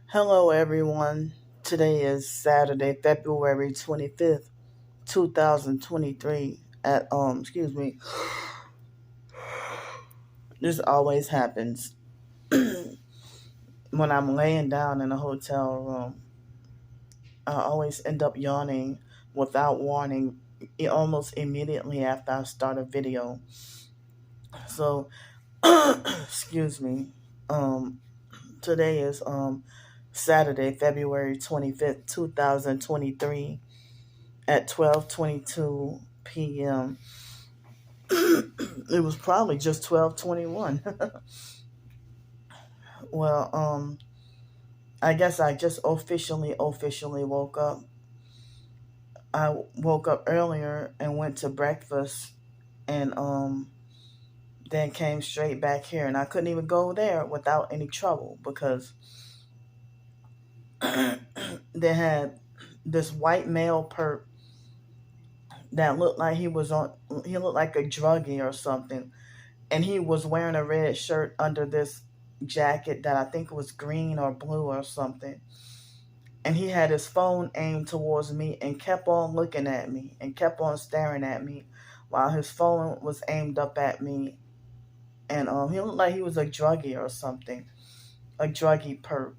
Hello, everyone. Today is Saturday, February 25th, 2023. Excuse me. This always happens when I'm laying down in a hotel room. I always end up yawning without warning, almost immediately after I start a video. So, excuse me. Um, Today is Saturday, February 25th, 2023 at 12:22 p.m. It was probably just 12:21. Well, I guess I just officially woke up. I woke up earlier and went to breakfast and then came straight back here, and I couldn't even go there without any trouble because they had this white male perp that looked like he looked like a druggie or something, and he was wearing a red shirt under this jacket that I think was green or blue or something. And he had his phone aimed towards me and kept on looking at me and kept on staring at me while his phone was aimed up at me. And he looked like he was a druggie or something, a druggie perp.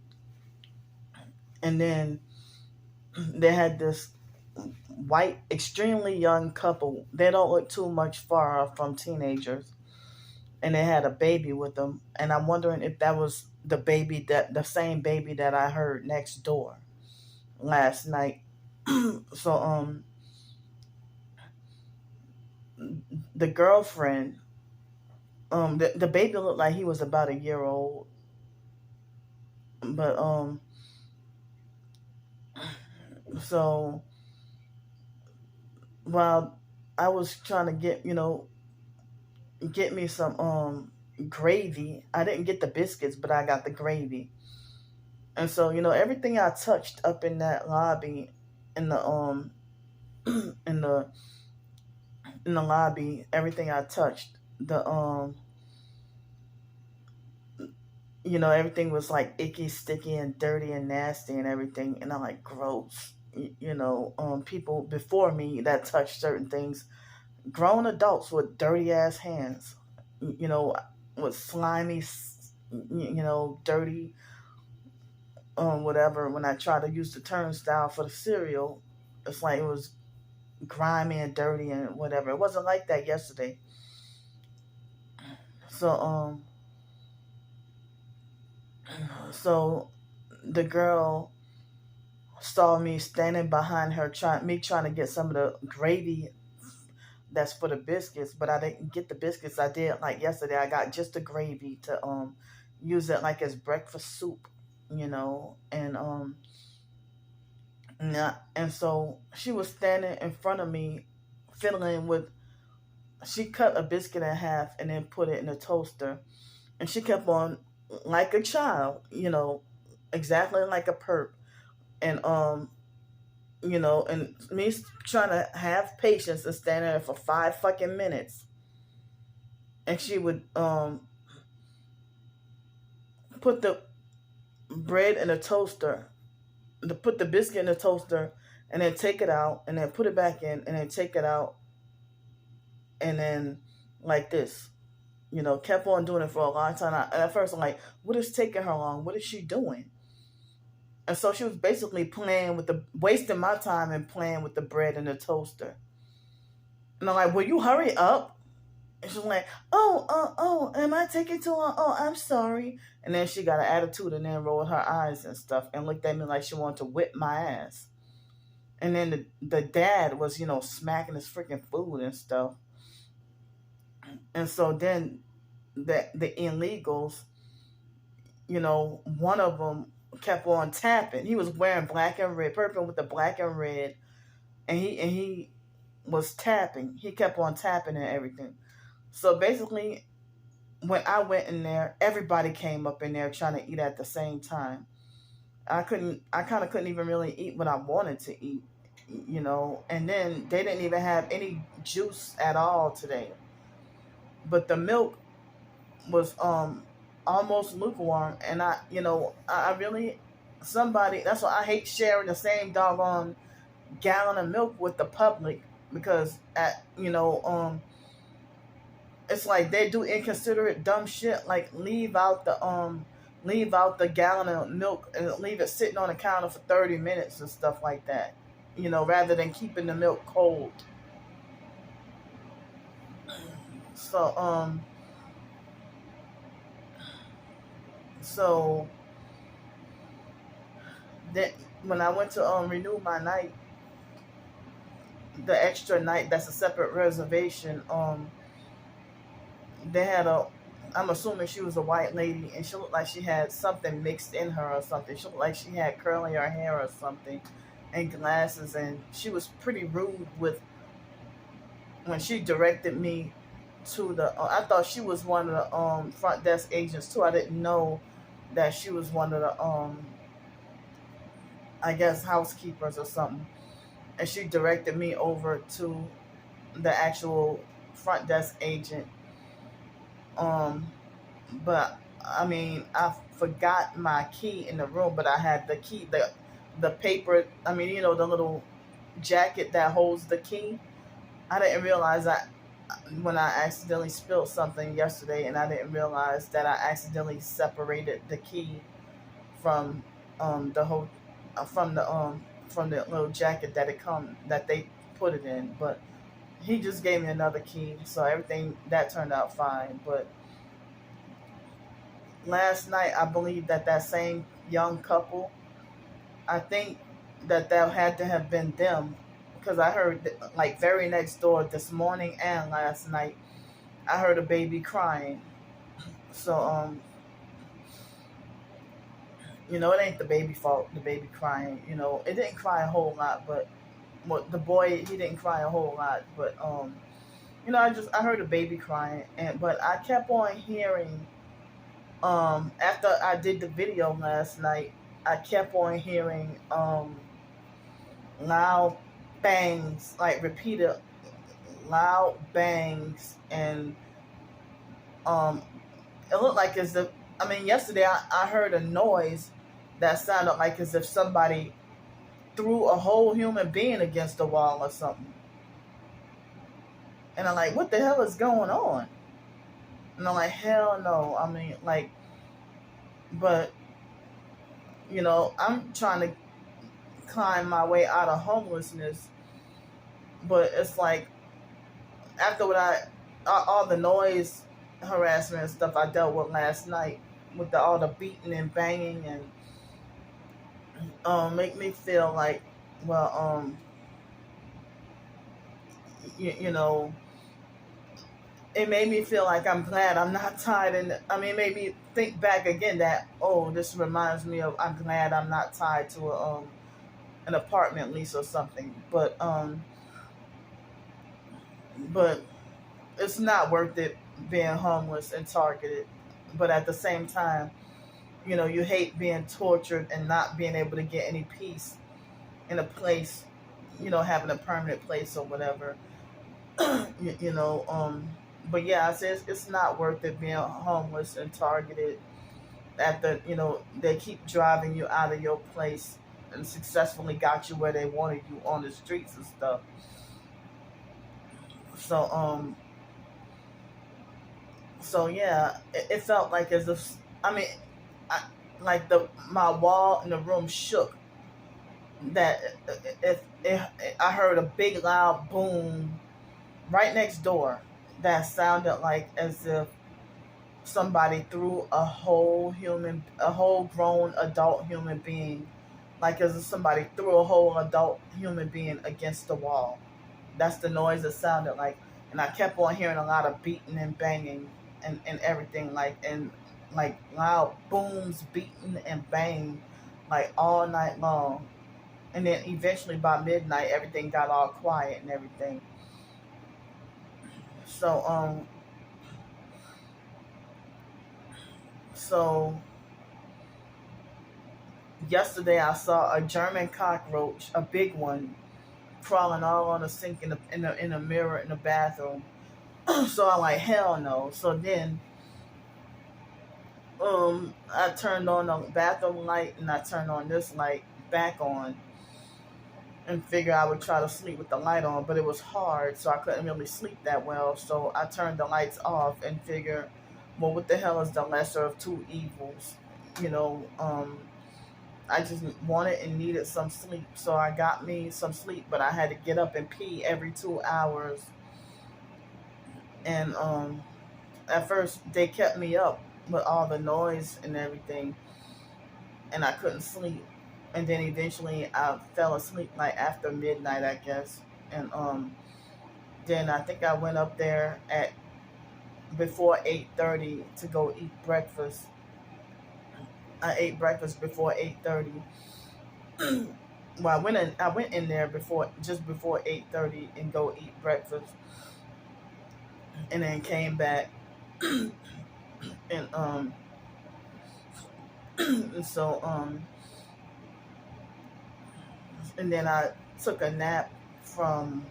And then they had this white, extremely young couple. They don't look too much far from teenagers, and they had a baby with them. And I'm wondering if that was the same baby that I heard next door last night. So the girlfriend, the baby looked like he was about a year old, but so while I was trying to get me some gravy. I didn't get the biscuits, but I got the gravy. And so, everything I touched up in that lobby, in the in the in the lobby, everything I touched, everything was like icky, sticky, and dirty and nasty and everything, and I'm like gross. People before me that touched certain things, grown adults with dirty ass hands, you know, with slimy, dirty, whatever. When I try to use the turnstile for the cereal, it's like it was grimy and dirty and whatever. It wasn't like that yesterday. So so the girl saw me standing behind her, trying to get some of the gravy that's for the biscuits, but I didn't get the biscuits. I did like yesterday. I got just the gravy to use it like as breakfast soup, and so she was standing in front of me, fiddling with. She cut a biscuit in half and then put it in a toaster, and she kept on like a child, exactly like a perp, and and me trying to have patience and stand there for 5 fucking minutes, and she would put the bread in a toaster, to put the biscuit in the toaster, and then take it out, and then put it back in, and then take it out, and then like this, kept on doing it for a long time. At first, I'm like, what is taking her long? What is she doing? And so she was basically wasting my time and playing with the bread in the toaster. And I'm like, will you hurry up? And she's like, am I taking too long? Oh, I'm sorry. And then she got an attitude and then rolled her eyes and stuff and looked at me like she wanted to whip my ass. And then the dad was, smacking his freaking food and stuff. And so then the illegals, one of them kept on tapping. He was wearing black and red, purple with the black and red, and he was tapping. He kept on tapping and everything. So basically, when I went in there, everybody came up in there trying to eat at the same time. I kind of couldn't even really eat what I wanted to eat, and then they didn't even have any juice at all today. But the milk was almost lukewarm, and I really somebody, that's why I hate sharing the same doggone gallon of milk with the public, because it's like they do inconsiderate dumb shit, like leave out the gallon of milk and leave it sitting on the counter for 30 minutes and stuff like that, rather than keeping the milk cold. So so then when I went to renew my night, the extra night that's a separate reservation, they had a, I'm assuming she was a white lady, and she looked like she had something mixed in her or something. She looked like she had curlier hair or something, and glasses, and she was pretty rude with when she directed me to the. I thought she was one of the front desk agents too. I didn't know that she was one of the I guess housekeepers or something, and she directed me over to the actual front desk agent. Um, but I mean, I forgot my key in the room, but I had the key, the paper. I mean, the little jacket that holds the key. I didn't realize that when I accidentally spilled something yesterday, and I didn't realize that I accidentally separated the key from the whole from the little jacket that they put it in. But he just gave me another key, so everything that turned out fine. But last night, I believe that same young couple, I think that had to have been them, because I heard, like, very next door this morning and last night, I heard a baby crying. So it ain't the baby fault, the baby crying. It didn't cry a whole lot, but the boy, he didn't cry a whole lot, but I heard a baby crying, but I kept on hearing, after I did the video last night, I kept on hearing loud bangs, like repeated loud bangs, and it looked like as if, I mean, yesterday I heard a noise that sounded like as if somebody threw a whole human being against the wall or something. And I'm like, what the hell is going on? And I'm like, hell no. I mean, like, but, I'm trying to climb my way out of homelessness. But it's like, after all the noise, harassment and stuff I dealt with last night, with all the beating and banging, and make me feel like, well, it made me feel like I'm glad I'm not tied in. I mean, it made me think back again that, oh, this reminds me of, I'm glad I'm not tied to an apartment lease or something. But it's not worth it being homeless and targeted. But at the same time, you hate being tortured and not being able to get any peace in a place, having a permanent place or whatever. But yeah, I say it's not worth it being homeless and targeted. They keep driving you out of your place and successfully got you where they wanted you on the streets and stuff. So yeah, it felt like as if, I mean, like my wall in the room shook. That if I heard a big loud boom right next door, that sounded like as if somebody threw a whole grown adult human being, like as if somebody threw a whole adult human being against the wall. That's the noise it sounded like. And I kept on hearing a lot of beating and banging and everything, like loud booms, beating and banging, like all night long. And then eventually by midnight, everything got all quiet and everything. So yesterday I saw a German cockroach, a big one, crawling all on the sink in the mirror in the bathroom. So I'm like, hell no. So then I turned on the bathroom light and I turned on this light back on and figure I would try to sleep with the light on, but it was hard, so I couldn't really sleep that well. So I turned the lights off and figure, well, what the hell is the lesser of two evils? You know, I just wanted and needed some sleep, so I got me some sleep, but I had to get up and pee every 2 hours. And at first they kept me up with all the noise and everything, and I couldn't sleep. And then eventually I fell asleep like after midnight, I guess. And then I think I went up there at before 8:30 to go eat breakfast. I ate breakfast before 8:30. Well, I went in there before just before 8:30 and go eat breakfast, and then came back and and so and then I took a nap from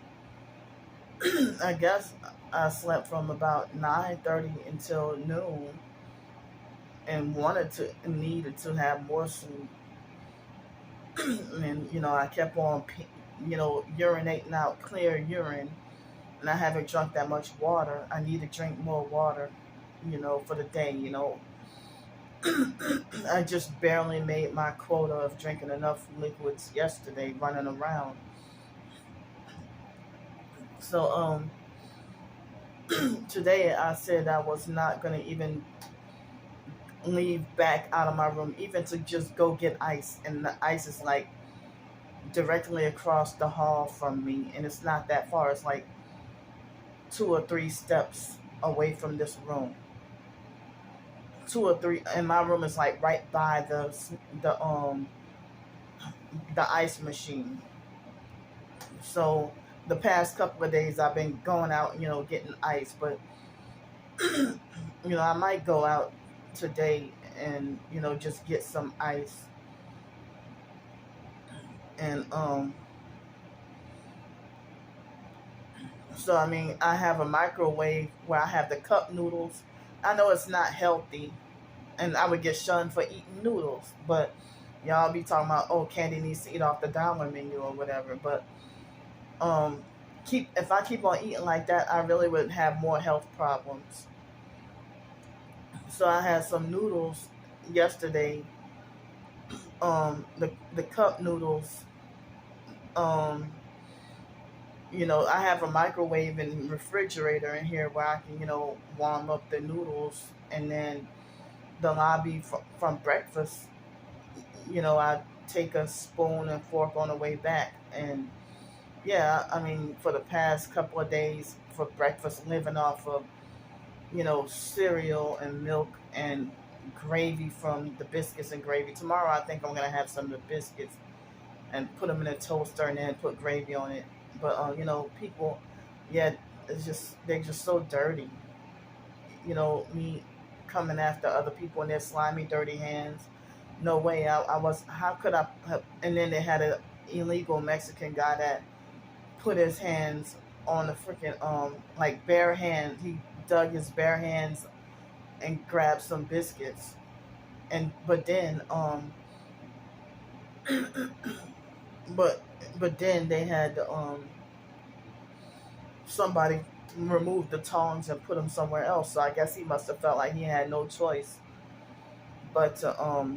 I guess I slept from about 9:30 until noon, and wanted to needed to have more sleep. And I kept on urinating out clear urine, and I haven't drunk that much water. I need to drink more water, for the day. I just barely made my quota of drinking enough liquids yesterday running around. So today I said I was not going to even leave back out of my room, even to just go get ice. And the ice is like directly across the hall from me, and it's not that far. It's like 2 or 3 steps away from this room. 2 or 3, and my room is like right by the ice machine. So the past couple of days I've been going out, getting ice, but I might go out today and just get some ice. And so I mean, I have a microwave where I have the cup noodles. I know it's not healthy, and I would get shunned for eating noodles, but y'all be talking about, oh, Candy needs to eat off the dollar menu or whatever. But um keep if I keep on eating like that, I really would have more health problems. So I had some noodles yesterday, the cup noodles. um I have a microwave and refrigerator in here where I can warm up the noodles. And then the lobby from breakfast, I take a spoon and fork on the way back. And yeah, I mean, for the past couple of days for breakfast, living off of cereal and milk and gravy from the biscuits and gravy. Tomorrow I think I'm gonna have some of the biscuits and put them in a toaster and then put gravy on it. But people, yeah, they're just so dirty. Me coming after other people and their slimy, dirty hands. No way. I was. How could I? And then they had an illegal Mexican guy that put his hands on the freaking like bare hands. He dug his bare hands and grabbed some biscuits. And but then but then they had somebody remove the tongs and put them somewhere else. So I guess he must have felt like he had no choice but to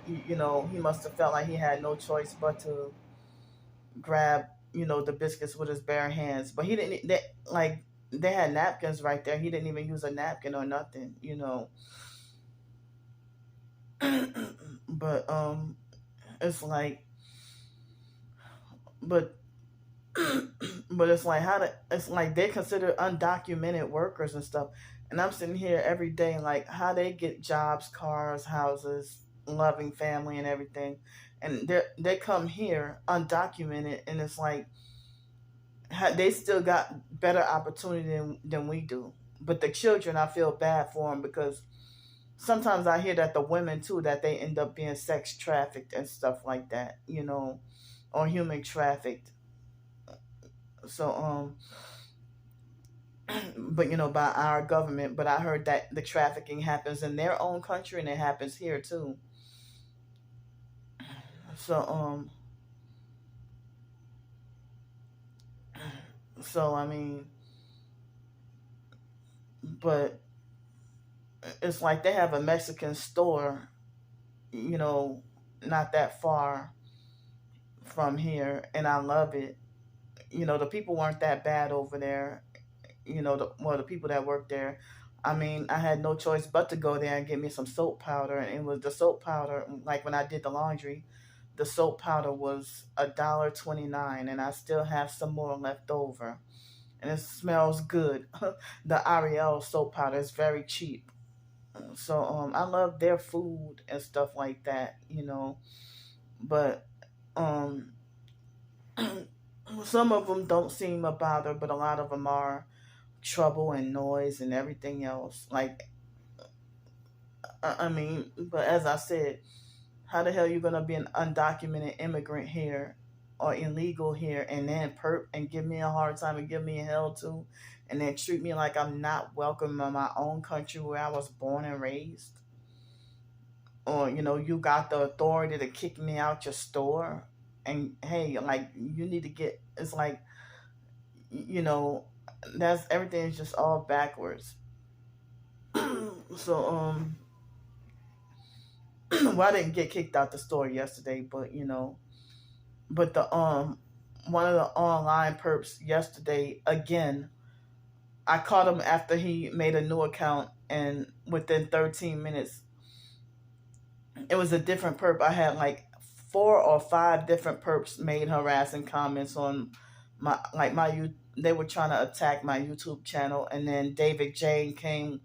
he must have felt like he had no choice but to grab the biscuits with his bare hands. But he didn't. Like they had napkins right there. He didn't even use a napkin or nothing. But it's like, but but it's like it's like they consider undocumented workers and stuff. And I'm sitting here every day like how they get jobs, cars, houses, loving family and everything. And they come here undocumented, and it's like they still got better opportunity than we do. But the children, I feel bad for them, because sometimes I hear that the women too, that they end up being sex trafficked and stuff like that, or human trafficked. So but by our government. But I heard that the trafficking happens in their own country and it happens here too. So I mean, but it's like they have a Mexican store, you know, not that far from here, and I love it. The people weren't that bad over there. The people that work there. I mean, I had no choice but to go there and get me some soap powder, and it was the soap powder. Like when I did the laundry, the soap powder was $1.29, and I still have some more left over, and it smells good. The Ariel soap powder is very cheap, so I love their food and stuff like that. But um, some of them don't seem a bother, but a lot of them are trouble and noise and everything else. Like, I mean, but as I said, how the hell you gonna be an undocumented immigrant here or illegal here and then perp and give me a hard time and give me a hell too, and then treat me like I'm not welcome in my own country where I was born and raised? Or you got the authority to kick me out your store, and hey, like, you need to get, it's like, you know that's everything is just all backwards. So well, I didn't get kicked out the store yesterday, but the one of the online perps yesterday again, I caught him after he made a new account, and within 13 minutes it was a different perp. I had like 4 or 5 different perps made harassing comments on my they were trying to attack my YouTube channel, and then David Jane came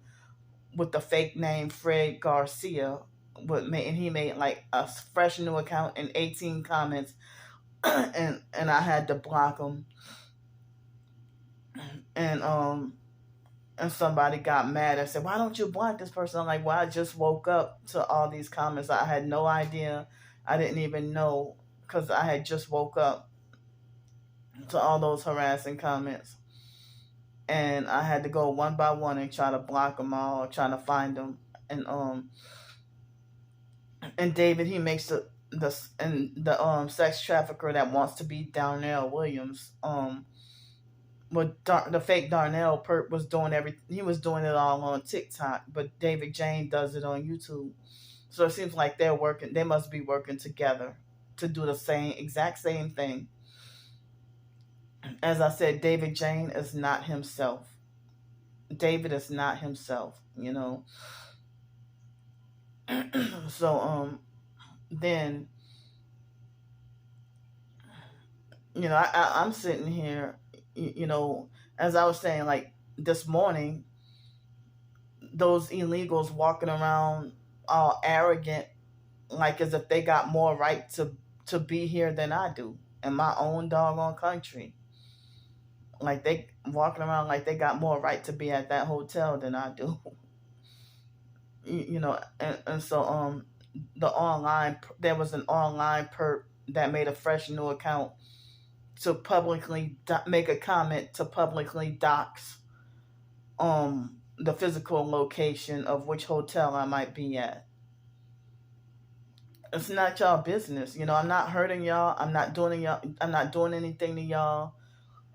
with the fake name Fred Garcia, and he made like a fresh new account and 18 comments, and I had to block him, and somebody got mad and said, "Why don't you block this person?" I'm like, "Well, I just woke up to all these comments. I had no idea. I didn't even know, because I had just woke up to all those harassing comments, and I had to go one by one and try to block them all, trying to find them." And David, he makes the sex trafficker that wants to be Darnell Williams. The fake Darnell perp was doing he was doing it all on TikTok, but David Jane does it on YouTube. So it seems like they must be working together to do the exact same thing. As I said, David Jane is not himself. David is not himself, So then I'm sitting here, as I was saying, like this morning, those illegals walking around all arrogant, like as if they got more right to be here than I do in my own doggone country. Like they walking around like they got more right to be at that hotel than I do. And so there was an online perp that made a fresh new account to publicly make a comment to publicly dox the physical location of which hotel I might be at. It's not y'all business. I'm not hurting y'all. I'm not doing anything to y'all.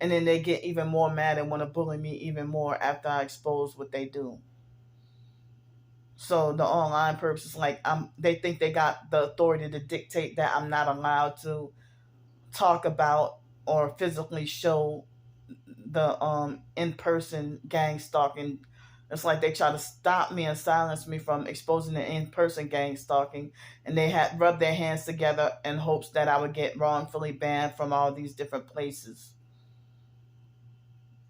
And then they get even more mad and want to bully me even more after I expose what they do. So the online perps is like, they think they got the authority to dictate that I'm not allowed to talk about or physically show the in-person gang stalking. It's like they try to stop me and silence me from exposing the in-person gang stalking, and they had rubbed their hands together in hopes that I would get wrongfully banned from all these different places.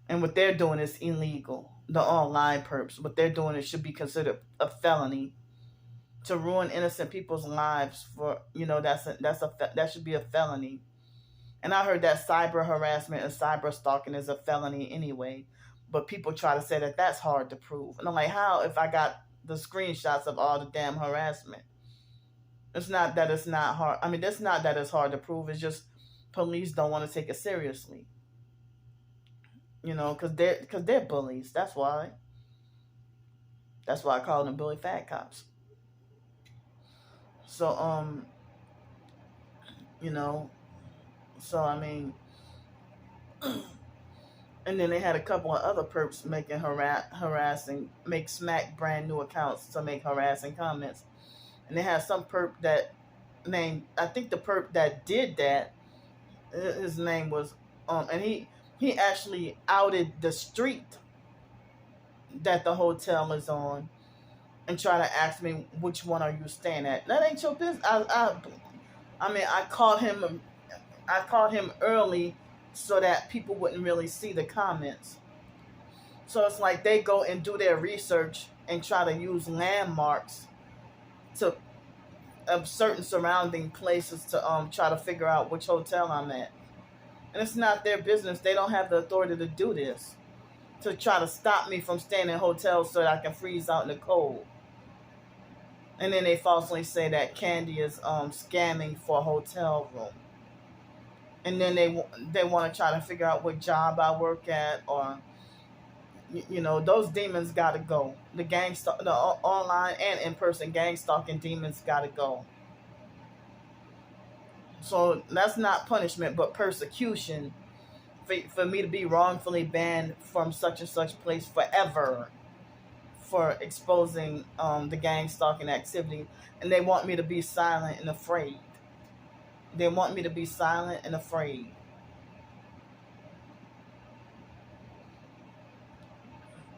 And what they're doing is illegal. The online perps, what they're doing, it should be considered a felony. To ruin innocent people's lives that should be a felony. And I heard that cyber harassment and cyber stalking is a felony anyway. But people try to say that that's hard to prove. And I'm like, how, if I got the screenshots of all the damn harassment? It's not that it's not hard. I mean, it's not that it's hard to prove. It's just police don't want to take it seriously. because they're bullies. That's why I call them bully fat cops. So you know, so I mean, and then they had a couple of other perps making harassing, make smack brand new accounts to make harassing comments, and they had some perp that named, I think the perp that did that, his name was and he actually outed the street that the hotel is on and try to ask me which one are you staying at. That ain't your business. I mean, I called him early so that people wouldn't really see the comments. So it's like they go and do their research and try to use landmarks to of certain surrounding places to try to figure out which hotel I'm at. And it's not their business. They don't have the authority to do this. To try to stop me from staying in hotels so that I can freeze out in the cold. And then they falsely say that Candy is scamming for a hotel room. And then they want to try to figure out what job I work at, or those demons got to go. The the online and in person gang stalking demons got to go. So that's not punishment, but persecution for me to be wrongfully banned from such and such place forever for exposing the gang stalking activity, and they want me to be silent and afraid. They want me to be silent and afraid.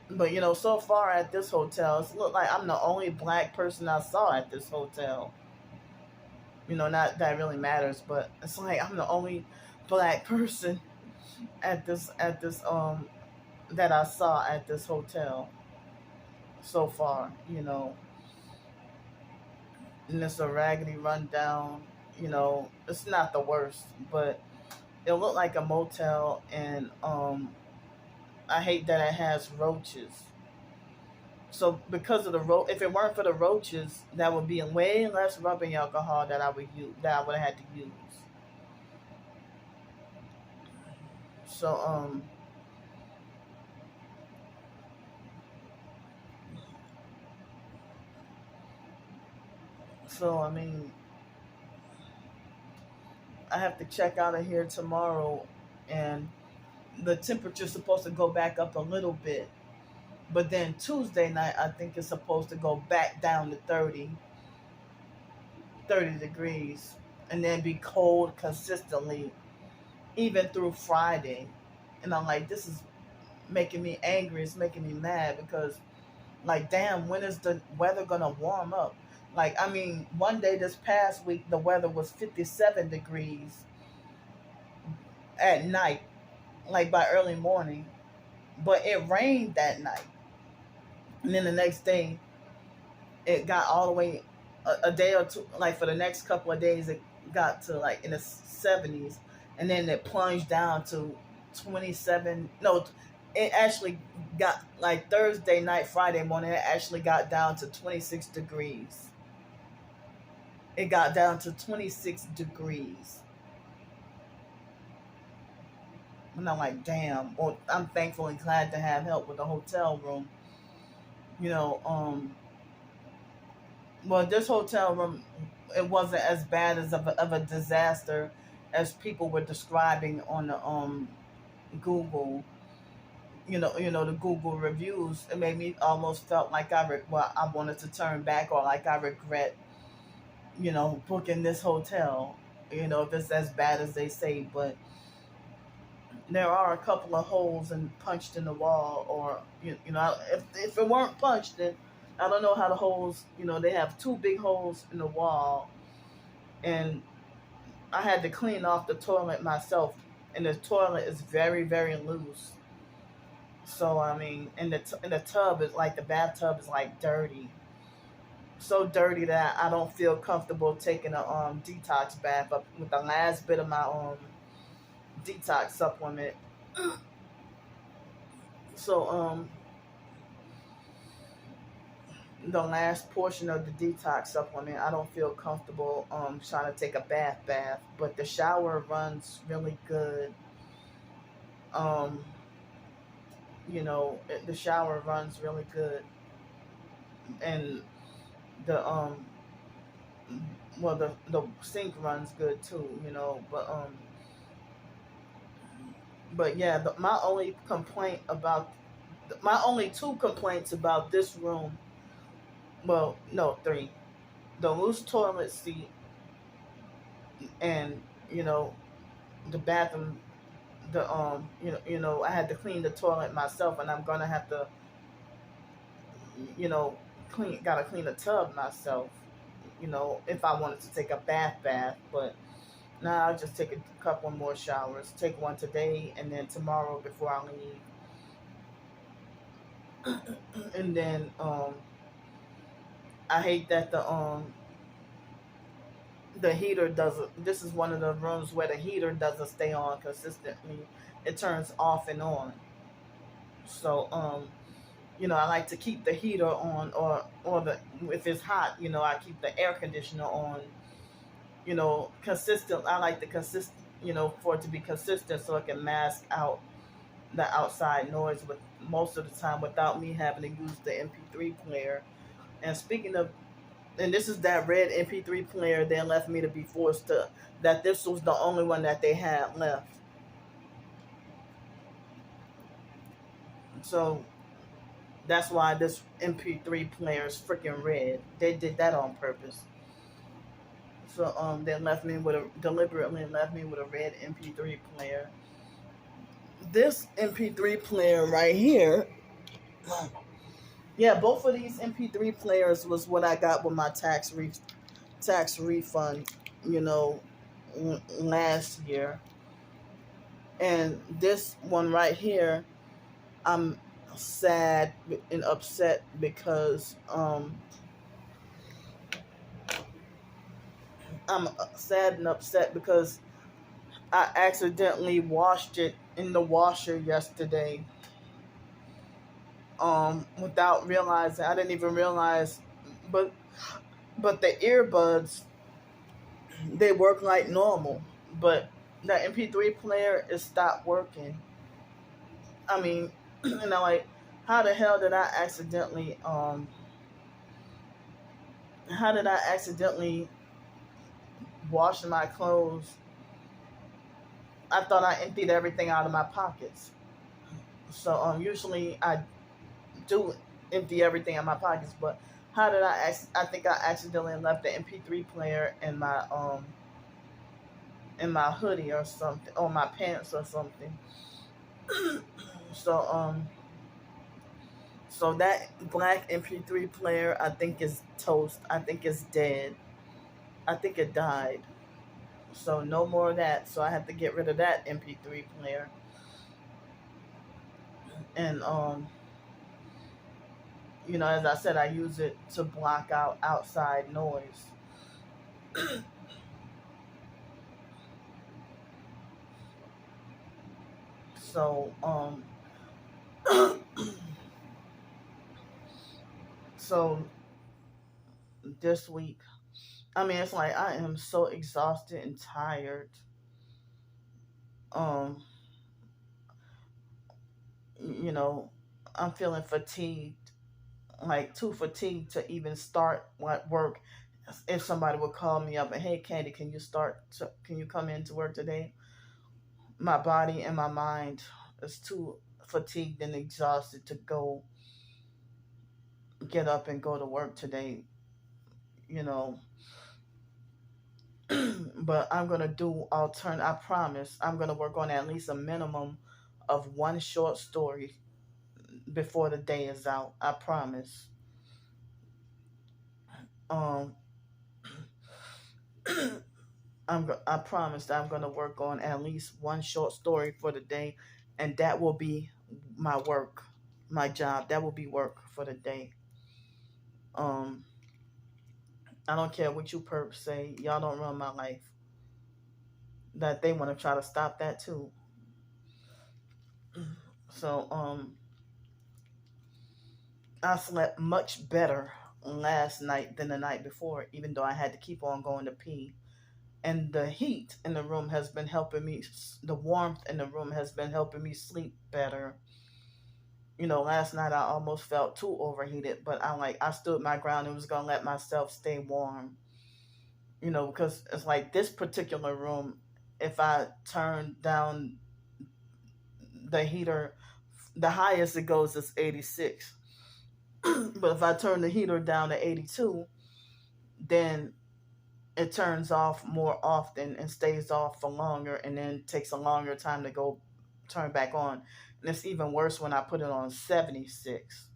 But so far at this hotel, it looked like I'm the only black person I saw at this hotel. Not that really matters, but it's like I'm the only black person at this that I saw at this hotel so far. And it's a raggedy rundown. It's not the worst, but it looked like a motel, and I hate that it has roaches. So because of if it weren't for the roaches, that would be way less rubbing alcohol that I would use, that I would have had to use. So I mean, I have to check out of here tomorrow, and the temperature's supposed to go back up a little bit. But then Tuesday night, I think it's supposed to go back down to 30 degrees, and then be cold consistently, even through Friday. And I'm like, this is making me angry. It's making me mad because, like, damn, when is the weather going to warm up? Like, I mean, one day this past week, the weather was 57 degrees at night, like by early morning. But it rained that night. And then the next day, it got all the way a day or two, like for the next couple of days, it got to like in the 70s. And then it plunged down to 27. No, it actually got like Thursday night, Friday morning, it actually got down to 26 degrees. It got down to 26 degrees. And I'm like, damn. Well, I'm thankful and glad to have help with the hotel room. Well, this hotel room, it wasn't as bad as of a disaster as people were describing on the Google. The Google reviews. It made me almost felt like I wanted to turn back, or like I regret, booking this hotel. If it's as bad as they say, but there are a couple of holes punched in the wall, or if it weren't punched, then I don't know how the holes. They have two big holes in the wall, and I had to clean off the toilet myself, and the toilet is very, very loose. So I mean, and the tub is like, the bathtub is like dirty, so dirty that I don't feel comfortable taking a detox bath up with the last bit of my detox supplement. So the last portion of the detox supplement, I don't feel comfortable trying to take a bath, but the shower runs really good. the shower runs really good, and the well, the sink runs good too, but yeah, my only two complaints about this room, well, no, three: the loose toilet seat, and you know the bathroom. I had to clean the toilet myself, and I'm gonna have to, you know, gotta clean the tub myself, if I wanted to take a bath. But now I'll just take a couple more showers. Take one today, and then tomorrow before I leave. And then I hate that the heater doesn't. This is one of the rooms where the heater doesn't stay on consistently. It turns off and on. So I like to keep the heater on, or the if it's hot, I keep the air conditioner on. Consistent. I like the consist. For it to be consistent, so it can mask out the outside noise with most of the time without me having to use the MP3 player. And speaking of, and this is that red MP3 player they left me to be forced to. That this was the only one that they had left. So that's why this MP3 player is freaking red. They did that on purpose. So they deliberately left me with a red MP3 player. This MP3 player right here, yeah, both of these MP3 players was what I got with my tax refund, last year. And this one right here, I'm sad and upset because I'm sad and upset because I accidentally washed it in the washer yesterday. Without realizing, I didn't even realize, but the earbuds, they work like normal, but the MP3 player is stopped working. I mean, like, how the hell did I accidentally how did I accidentally wash my clothes? I thought I emptied everything out of my pockets. So usually I do empty everything out of my pockets, but how did I think I accidentally left the MP3 player in my hoodie or something, or my pants or something. So that black MP3 player, I think, is toast. I think it's dead. I think it died. So no more of that. So I have to get rid of that MP3 player. And as I said, I use it to block out outside noise. So so this week, I mean, it's like I am so exhausted and tired. Um, you know, I'm feeling fatigued, like too fatigued to even start work. If somebody would call me up and, hey, Candy, can you come into work today? My body and my mind is too fatigued and exhausted to get up and go to work today. You know, but I'm gonna I promise I'm gonna work on at least a minimum of one short story before the day is out. I promise. Um, I promise that I'm gonna work on at least one short story for the day, and that will be my work, my job. That will be work for the day. Um, I don't care what you perps say. Y'all don't run my life. That they want to try to stop that too. So I slept much better last night than the night before, even though I had to keep on going to pee. And the heat in the room has been helping me. The warmth in the room has been helping me sleep better. Last night I almost felt too overheated, but I stood my ground and was gonna let myself stay warm. Because it's like this particular room, if I turn down the heater, the highest it goes is 86. But if I turn the heater down to 82, then it turns off more often and stays off for longer, and then takes a longer time to go turn back on. And it's even worse when I put it on 76.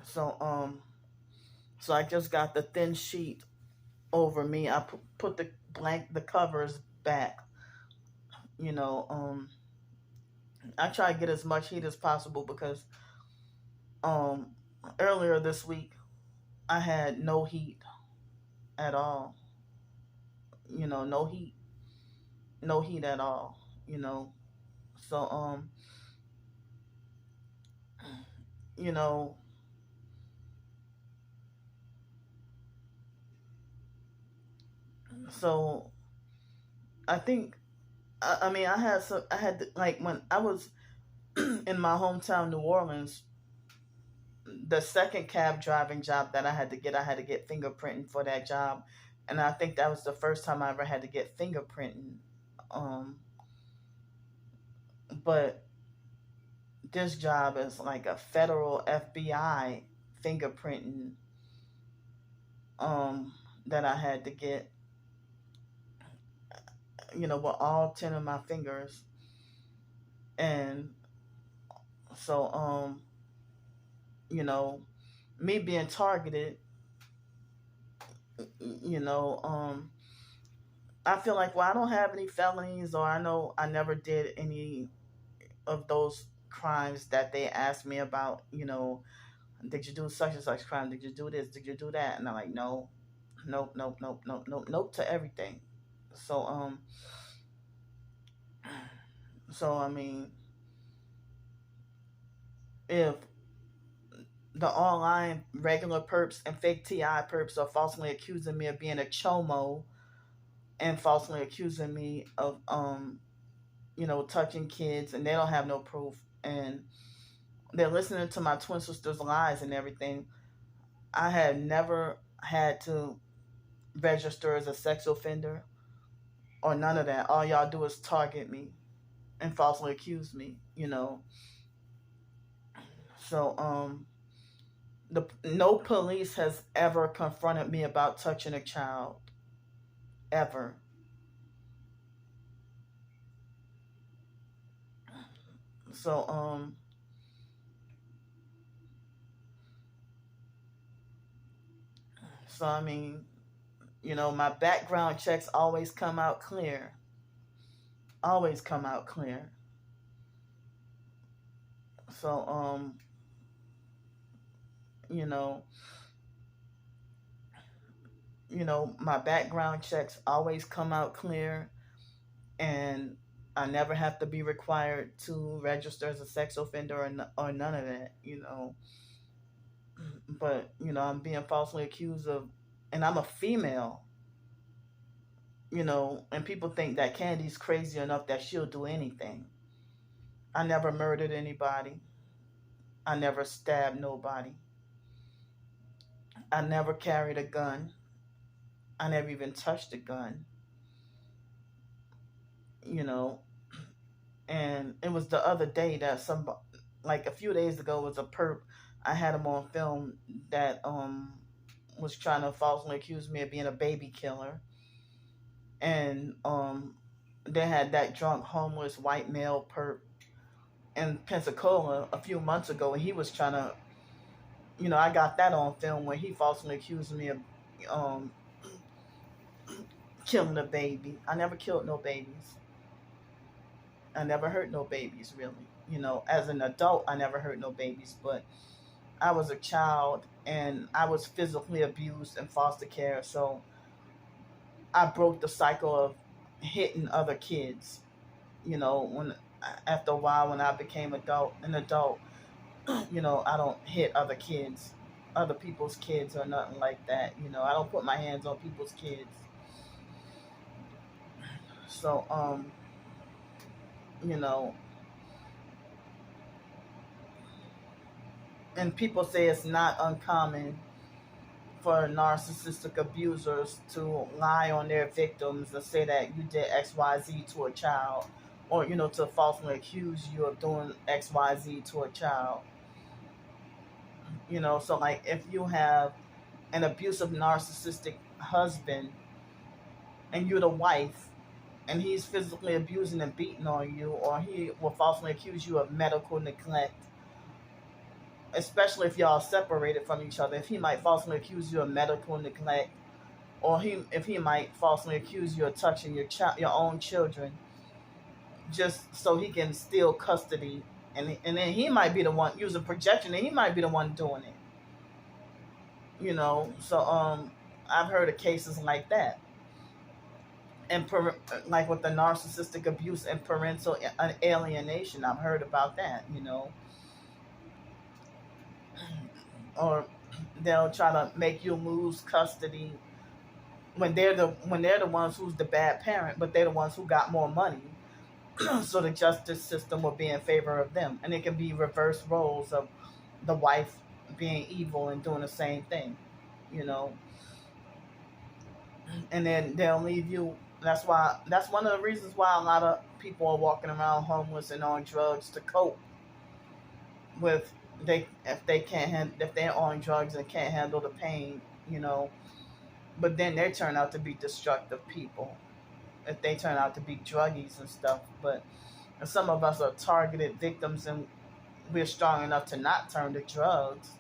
So so I just got the thin sheet over me. I put the covers back. You know, I try to get as much heat as possible because um earlier this week I had no heat at all. No heat, no heat at all. You know, so you know, so I think I mean I had like when I was in my hometown New Orleans, the second cab driving job that I had to get fingerprinting for that job, and I think that was the first time I ever had to get fingerprinting. Um, but this job is like a federal FBI fingerprinting um, that I had to get, with all 10 of my fingers, and so you know, me being targeted, you know, I feel like, well, I don't have any felonies, or I know I never did any of those crimes that they asked me about. Did you do such and such crime? Did you do this? Did you do that? And I'm like, no, nope, nope, nope, nope, nope, nope to everything. So so I mean, if the online regular perps and fake TI perps are falsely accusing me of being a chomo, and falsely accusing me of touching kids, and they don't have no proof, and they're listening to my twin sister's lies and everything. I had never had to register as a sex offender or none of that. All y'all do is target me and falsely accuse me. So the no police has ever confronted me about touching a child, ever. So I mean, my background checks always come out clear. Always come out clear. So you know, my background checks always come out clear, and I never have to be required to register as a sex offender, or none of that. But I'm being falsely accused of, and I'm a female. And people think that Candy's crazy enough that she'll do anything. I never murdered anybody. I never stabbed nobody. I never carried a gun. I never even touched a gun. You know, and it was the other day that like a few days ago, was a perp. I had him on film that was trying to falsely accuse me of being a baby killer, and they had that drunk homeless white male perp in Pensacola a few months ago, and he was trying to, I got that on film where he falsely accused me of um killing a baby. I never killed no babies. I never hurt no babies, really. As an adult, I never hurt no babies, but I was a child and I was physically abused in foster care. So I broke the cycle of hitting other kids. When after a while, when I became an adult, I don't hit other people's kids or nothing like that. I don't put my hands on people's kids. So you know, And people say it's not uncommon for narcissistic abusers to lie on their victims and say that you did XYZ to a child, or to falsely accuse you of doing XYZ to a child. So like if you have an abusive narcissistic husband and you're the wife and he's physically abusing and beating on you, or he will falsely accuse you of medical neglect, especially if y'all separated from each other. If he might falsely accuse you of medical neglect, or if he might falsely accuse you of touching your own children, just so he can steal custody, and then he might be the one using projection, and he might be the one doing it. So I've heard of cases like that, and like with the narcissistic abuse and parental alienation, I've heard about that. Or they'll try to make you lose custody when they're the ones who's the bad parent, but they're the ones who got more money. So the justice system will be in favor of them, and it can be reverse roles of the wife being evil and doing the same thing, and then they'll leave you. That's one of the reasons why a lot of people are walking around homeless and on drugs to cope with if they're on drugs and can't handle the pain, but then they turn out to be destructive people if they turn out to be druggies and stuff. But some of us are targeted victims, and we're strong enough to not turn to drugs.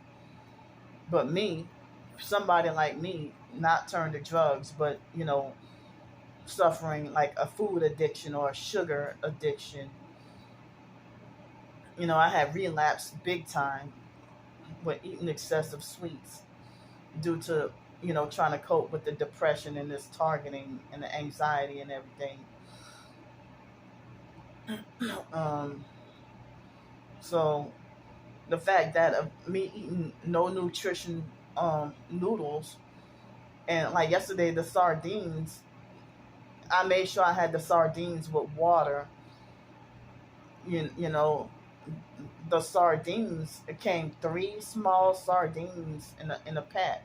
But somebody like me, not turn to drugs, but suffering like a food addiction or a sugar addiction. I had relapsed big time with eating excessive sweets due to trying to cope with the depression and this targeting and the anxiety and everything. So the fact that of me eating no nutrition noodles, and like yesterday the sardines, I made sure I had the sardines with water. The sardines, it came 3 small sardines in a pack.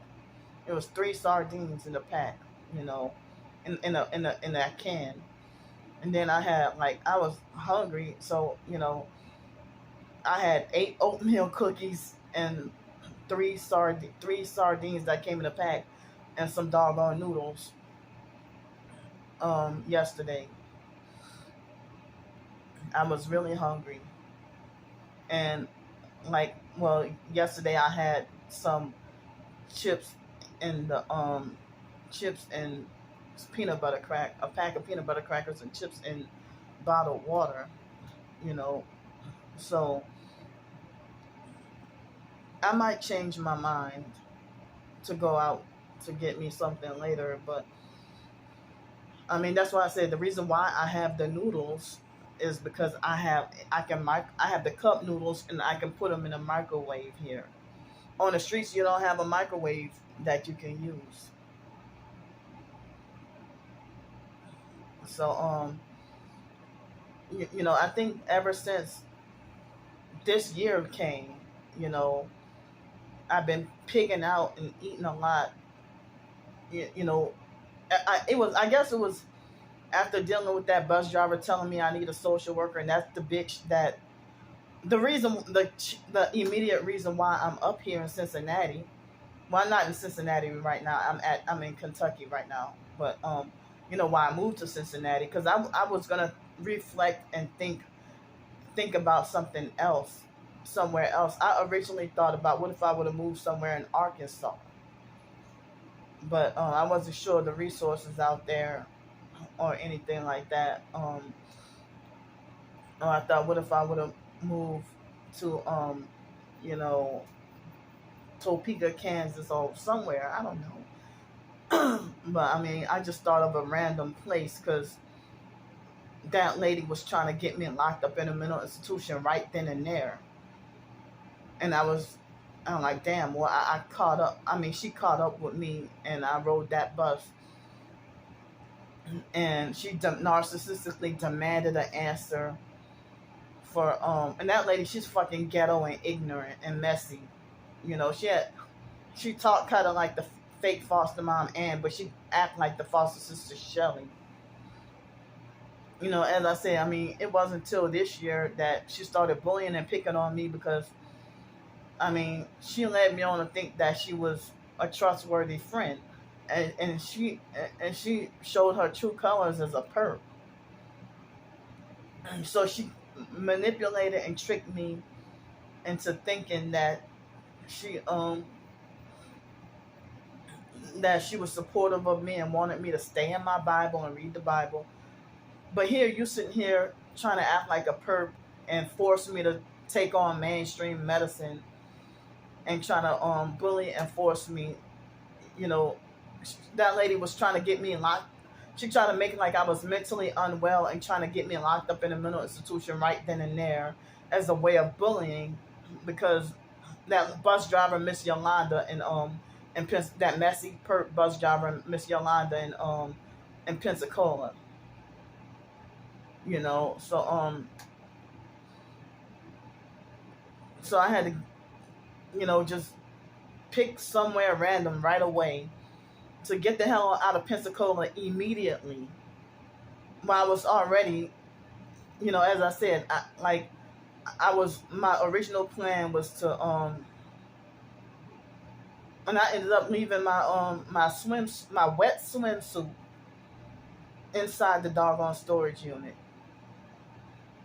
It was 3 sardines in a pack, in that can. And then I had I was hungry, so I had 8 oatmeal cookies and 3 sardines that came in a pack, and some doggone noodles. Yesterday, I was really hungry, and yesterday I had some chips and the chips and peanut butter a pack of peanut butter crackers and chips and bottled water. So I might change my mind to go out to get me something later, but I mean, that's why I said the reason why I have the noodles is because I have the cup noodles, and I can put them in a microwave here. On the streets, you don't have a microwave that you can use. So I think ever since this year came, I've been pigging out and eating a lot. I guess it was after dealing with that bus driver telling me I need a social worker, and that's the bitch that the immediate reason why I'm up here in Cincinnati. Well, I'm not in Cincinnati right now. I'm in Kentucky right now. But why I moved to Cincinnati, because I was gonna reflect and think about something else, somewhere else. I originally thought about what if I would have moved somewhere in Arkansas, but I wasn't sure the resources out there or anything like that. I thought, what if I would have moved to Topeka, Kansas, or somewhere, I don't know. But I mean, I just thought of a random place because that lady was trying to get me locked up in a mental institution right then and there. And I'm like, damn, well, I caught up. I mean, she caught up with me, and I rode that bus. And she narcissistically demanded an answer for, and that lady, she's fucking ghetto and ignorant and messy. She talked kind of like the fake foster mom Ann, but she act like the foster sister Shelly. As I said, I mean, it wasn't until this year that she started bullying and picking on me because, I mean, she led me on to think that she was a trustworthy friend, and she showed her true colors as a perp. So she manipulated and tricked me into thinking she um that she was supportive of me and wanted me to stay in my Bible and read the Bible. But here you sitting here trying to act like a perp and force me to take on mainstream medicine and trying to bully and force me. You know, that lady was trying to get me locked. She tried to make it like I was mentally unwell and trying to get me locked up in a mental institution right then and there as a way of bullying, because that bus driver Miss Yolanda that messy perp bus driver Miss Yolanda in Pensacola. You know, so I had to just pick somewhere random right away to get the hell out of Pensacola immediately. While I was already, as I said, my original plan was to and I ended up leaving my wet swimsuit inside the doggone storage unit.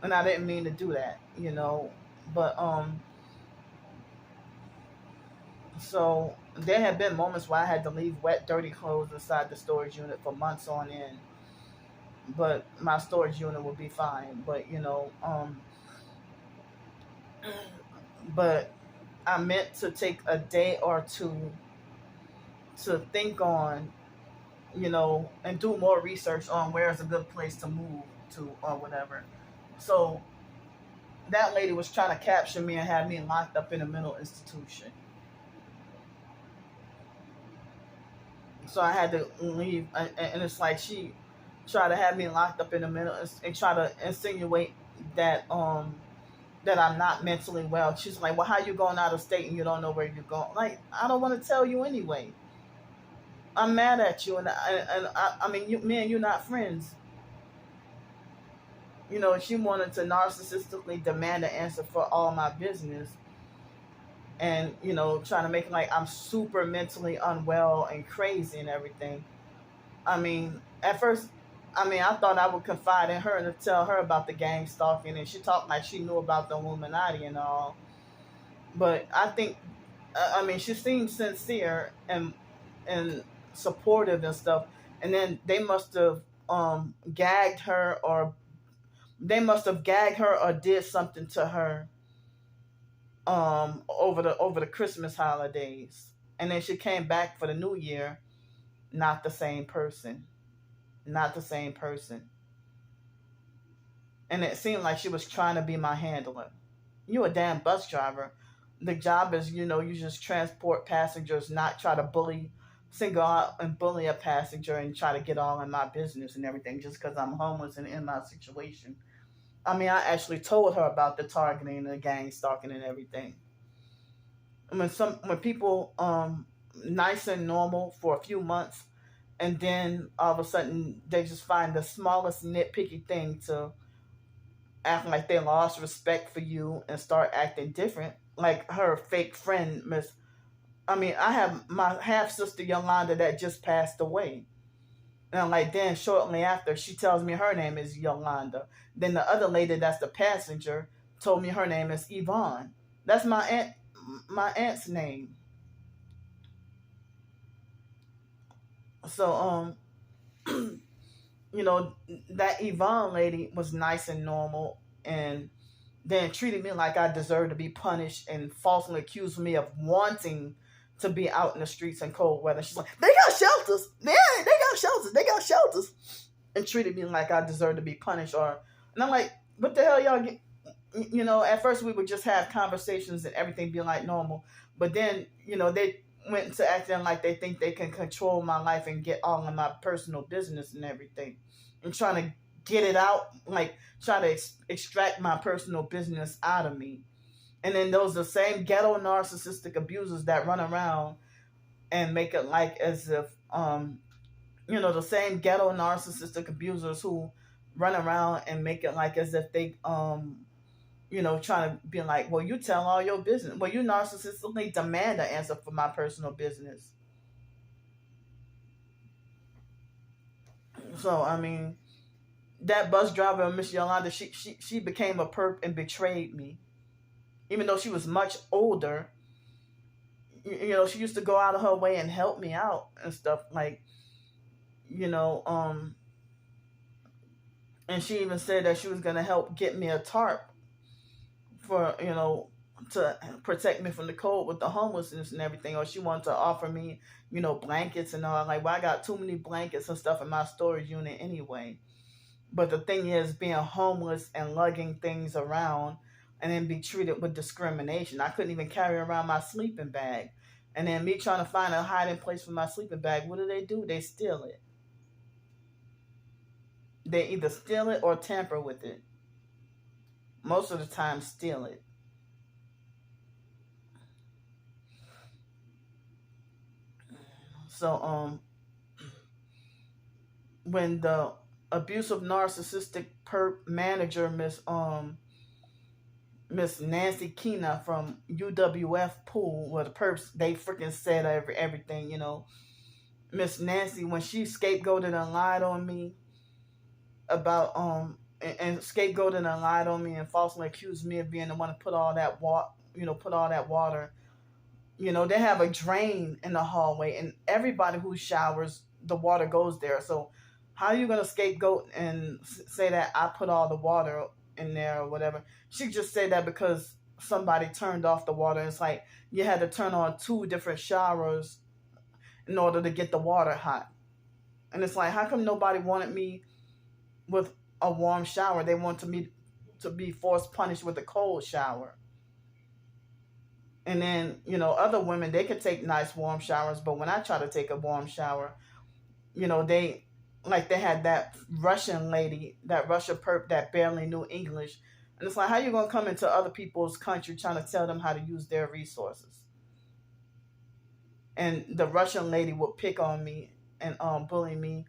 And I didn't mean to do that, but so there had been moments where I had to leave wet, dirty clothes inside the storage unit for months on end. But my storage unit would be fine. But I meant to take a day or two to think on, and do more research on where is a good place to move to or whatever. So that lady was trying to capture me and have me locked up in a mental institution. So I had to leave, and it's like she tried to have me locked up in the middle and try to insinuate that I'm not mentally well. She's like, "Well, how you going out of state and you don't know where you're going?" Like, I don't want to tell you anyway. I'm mad at you, and I mean, me and you not friends. She wanted to narcissistically demand an answer for all my business, and trying to make it like I'm super mentally unwell and crazy and everything. I mean, at first, I thought I would confide in her and tell her about the gang stalking, and she talked like she knew about the Illuminati and all. But I think, she seemed sincere and supportive and stuff. And then they must have gagged her, or did something to her over the Christmas holidays, and then she came back for the New Year, not the same person, not the same person, and it seemed like she was trying to be my handler. You a damn bus driver. The job is, you just transport passengers, not try to single out and bully a passenger and try to get all in my business and everything just because I'm homeless and in my situation. I mean, I actually told her about the targeting and the gang stalking and everything. When people nice and normal for a few months, and then all of a sudden they just find the smallest nitpicky thing to act like they lost respect for you and start acting different. Like her fake friend, I have my half sister Yolanda that just passed away. And I'm like, then shortly after, she tells me her name is Yolanda. Then the other lady that's the passenger told me her name is Yvonne. That's my aunt's name. So that Yvonne lady was nice and normal, and then treated me like I deserved to be punished and falsely accused me of wanting to be out in the streets in cold weather. She's like, they got shelters. Yeah, they got shelters. They got shelters. And treated me like I deserved to be punished. And I'm like, what the hell y'all get? At first we would just have conversations and everything be like normal. But then, they went into acting like they think they can control my life and get all of my personal business and everything. And trying to get it out, like trying to extract my personal business out of me. And then those the same ghetto narcissistic abusers that run around and make it like as if the same ghetto narcissistic abusers who run around and make it like as if they trying to be like, well, you tell all your business. Well, you narcissistically demand an answer for my personal business. So I mean, that bus driver, Miss Yolanda, she became a perp and betrayed me, even though she was much older. She used to go out of her way and help me out and stuff like, you know, and she even said that she was gonna help get me a tarp for to protect me from the cold with the homelessness and everything, or she wanted to offer me blankets and all. I'm like, well, I got too many blankets and stuff in my storage unit anyway. But the thing is, being homeless and lugging things around and then be treated with discrimination. I couldn't even carry around my sleeping bag. And then me trying to find a hiding place for my sleeping bag, what do? They steal it. They either steal it or tamper with it. Most of the time, steal it. So, when the abusive narcissistic perp manager, Miss Nancy Keena from UWF pool, where the perps they freaking said everything, Miss Nancy, when she scapegoated and lied on me about and scapegoated and lied on me and falsely accused me of being the one to put all that water. They have a drain in the hallway, and everybody who showers, the water goes there. So how are you gonna scapegoat and say that I put all the water in there or whatever? She just said that because somebody turned off the water. It's like you had to turn on 2 different showers in order to get the water hot. And it's like, how come nobody wanted me with a warm shower? They wanted me to be forced punished with a cold shower. And then, other women, they could take nice warm showers, but when I try to take a warm shower, they had that Russian lady, that Russia perp that barely knew English. And it's like, how you gonna come into other people's country trying to tell them how to use their resources? And the Russian lady would pick on me and bully me,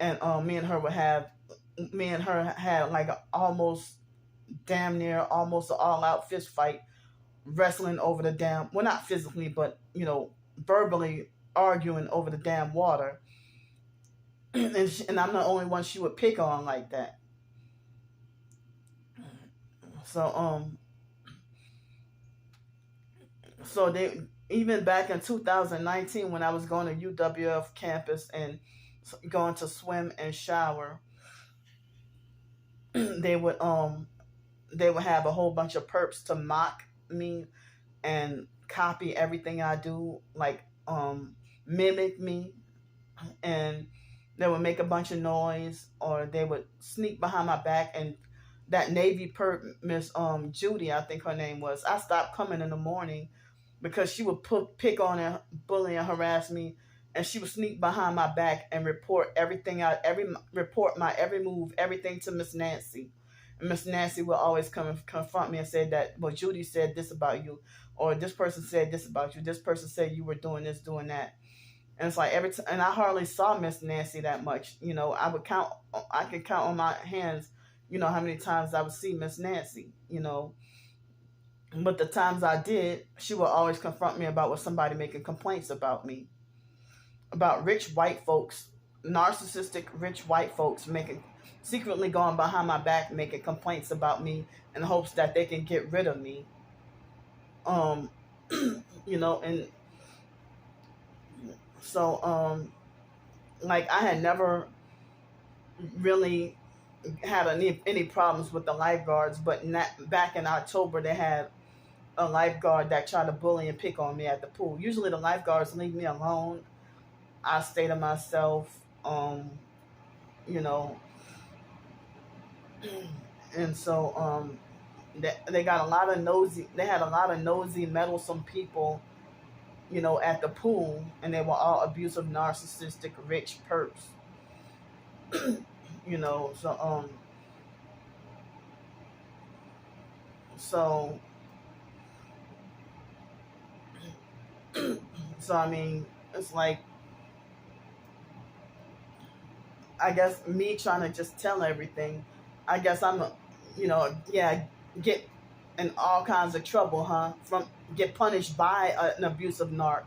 and me and her had like almost damn near almost an all-out fist fight, wrestling over the damn, well, not physically, but verbally arguing over the damn water. And I'm the only one she would pick on like that. So they, even back in 2019 when I was going to UWF campus and going to swim and shower, they would have a whole bunch of perps to mock me and copy everything I do, like mimic me, and they would make a bunch of noise, or they would sneak behind my back. And that Navy perp, Miss Judy, I think her name was, I stopped coming in the morning because she would pick on and bully and harass me, and she would sneak behind my back and report report my every move, everything to Miss Nancy. And Miss Nancy would always come and confront me and say that, well, Judy said this about you, or this person said this about you, this person said you were doing this, doing that. And it's like every time, and I hardly saw Miss Nancy that much. I could count on my hands, how many times I would see Miss Nancy, But the times I did, she would always confront me about somebody making complaints about me, about rich white folks, narcissistic rich white folks secretly going behind my back, making complaints about me in hopes that they can get rid of me. And so, like, I had never really had any problems with the lifeguards, but back in October, they had a lifeguard that tried to bully and pick on me at the pool. Usually the lifeguards leave me alone. I stay to myself, and so they got a lot of nosy. They had a lot of nosy, meddlesome people, at the pool, and they were all abusive, narcissistic, rich perps. So So I mean, it's like, I guess me trying to just tell everything. I guess I'm a, yeah, get in all kinds of trouble, huh? From get punished by an abusive narc.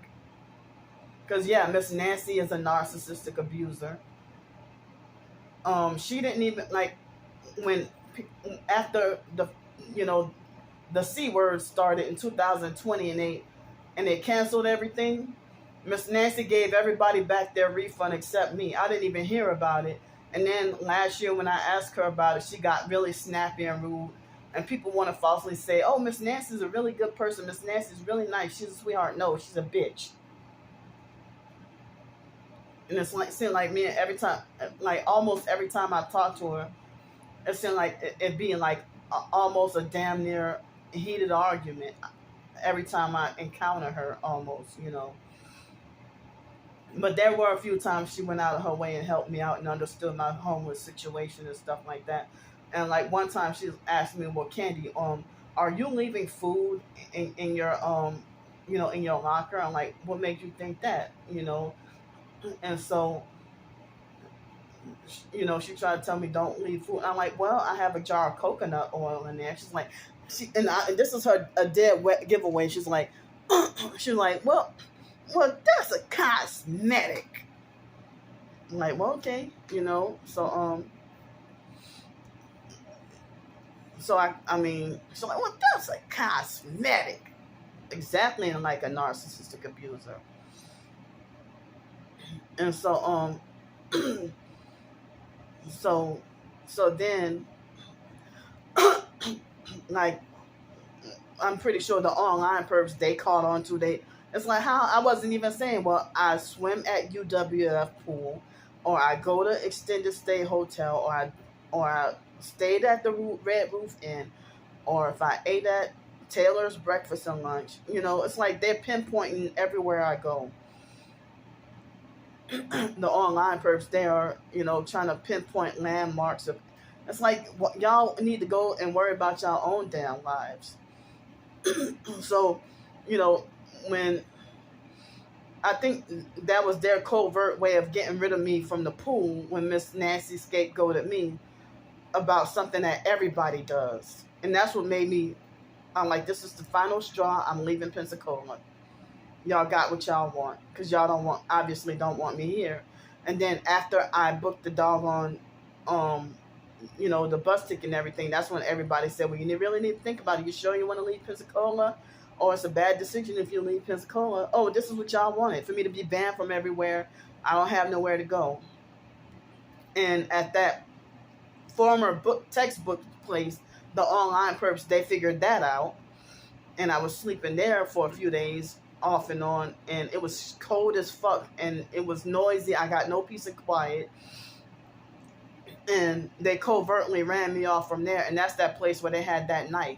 Because yeah, Miss Nancy is a narcissistic abuser. She didn't even like when after you know the C word started in 2020 and they canceled everything. Miss Nancy gave everybody back their refund except me. I didn't even hear about it. And then last year when I asked her about it, she got really snappy and rude. And people want to falsely say, "Oh, Miss Nancy's a really good person. Miss Nancy's really nice. She's a sweetheart." No, she's a bitch. And it's like seemed like me every time, like almost every time I talk to her, it seemed like it being like almost a damn near heated argument every time I encounter her, almost. But there were a few times she went out of her way and helped me out and understood my homeless situation and stuff like that. And like one time she asked me, "Well, Candy, are you leaving food in your in your locker?" I'm like, "What made you think that?" And so she tried to tell me don't leave food. I'm like, "Well, I have a jar of coconut oil in there." She's like, and this is her a dead wet giveaway. She's like, she's like, well, that's a cosmetic. I'm like, well, okay, so I mean, she's like, well, that's a cosmetic. Exactly, like a narcissistic abuser. And so so then like I'm pretty sure the online perps they caught on to it's like how I wasn't even saying, well, I swim at UWF pool, or I go to extended stay hotel, or I stayed at the Red Roof Inn, or if I ate at Taylor's breakfast and lunch. It's like they're pinpointing everywhere I go. The online perps, they are, trying to pinpoint landmarks of. It's like y'all need to go and worry about y'all own damn lives. So, when I think that was their covert way of getting rid of me from the pool when Miss Nancy scapegoated me about something that everybody does. And that's what made me, I'm like, this is the final straw. I'm leaving Pensacola. Y'all got what y'all want because y'all obviously don't want me here. And then after I booked the doggone, the bus ticket and everything, that's when everybody said, well, you really need to think about it. You sure you want to leave Pensacola? Or it's a bad decision if you leave Pensacola. Oh, this is what y'all wanted, for me to be banned from everywhere. I don't have nowhere to go. And at that former textbook place, the online perps, they figured that out. And I was sleeping there for a few days off and on, and it was cold as fuck, and it was noisy. I got no peace and quiet. And they covertly ran me off from there, and that's that place where they had that knife.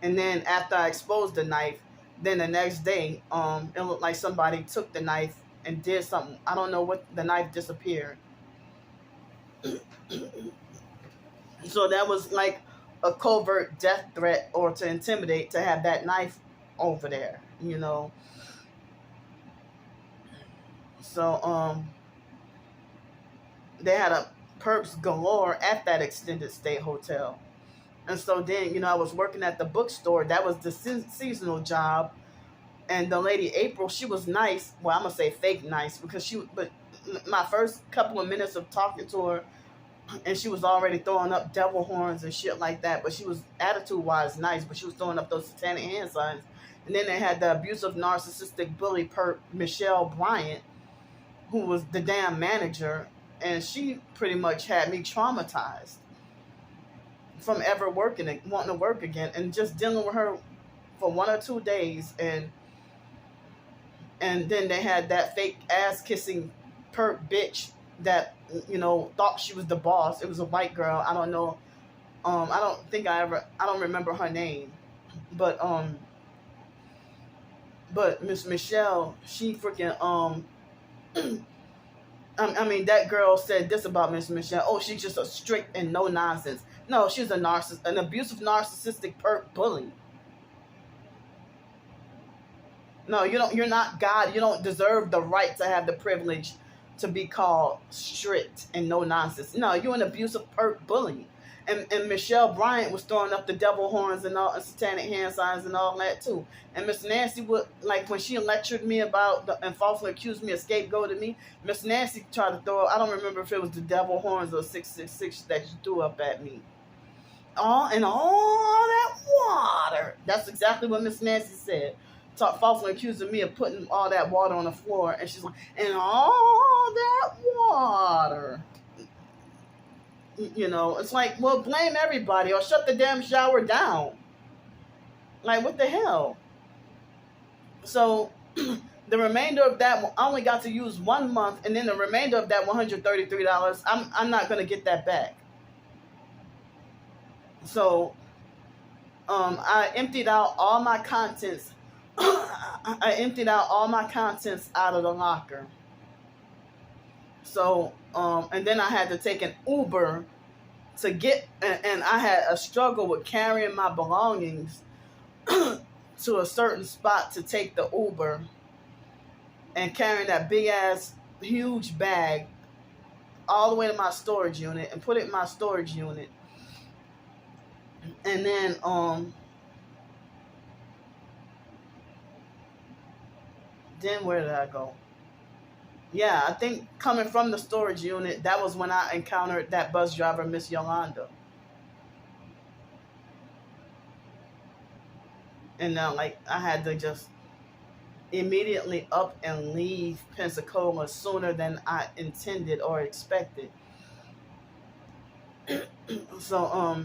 And then after I exposed the knife, then the next day, it looked like somebody took the knife and did something. I don't know what, the knife disappeared. So that was like a covert death threat or to intimidate to have that knife over there, So they had a perps galore at that extended stay hotel. And so then, I was working at the bookstore. That was the seasonal job. And the lady, April, she was nice. Well, I'm going to say fake nice but my first couple of minutes of talking to her, and she was already throwing up devil horns and shit like that. But she was attitude-wise nice, but she was throwing up those satanic hand signs. And then they had the abusive, narcissistic bully perp, Michelle Bryant, who was the damn manager. And she pretty much had me traumatized from ever wanting to work again, and just dealing with her for 1 or 2 days, and then they had that fake ass kissing perp bitch that thought she was the boss. It was a white girl. I don't know. I don't remember her name, but Miss Michelle, she freaking I mean, that girl said this about Miss Michelle. Oh, she's just a strict and no nonsense. No, she's an abusive, narcissistic perp bully. No, you don't. You're not God. You don't deserve the right to have the privilege to be called strict and no nonsense. No, you're an abusive perk bully. And Michelle Bryant was throwing up the devil horns and all and satanic hand signs and all that too. And Miss Nancy would, like, when she lectured me about and falsely accused me of scapegoating me, Miss Nancy tried to throw. I don't remember if it was the devil horns or 666 that she threw up at me. All that water. That's exactly what Miss Nancy said. Falsely accusing me of putting all that water on the floor, and she's like, and all that water. You know, it's like, well, blame everybody or shut the damn shower down. Like, what the hell? So the remainder of that, I only got to use 1 month, and then the remainder of that $133, I'm not gonna get that back. So I emptied out all my contents. I emptied out all my contents out of the locker. So, and then I had to take an Uber to get, and I had a struggle with carrying my belongings to a certain spot to take the Uber, and carrying that big ass huge bag all the way to my storage unit and put it in my storage unit. And then where did I go? Yeah, I think coming from the storage unit, that was when I encountered that bus driver, Miss Yolanda. And now, like, I had to just immediately up and leave Pensacola sooner than I intended or expected. So,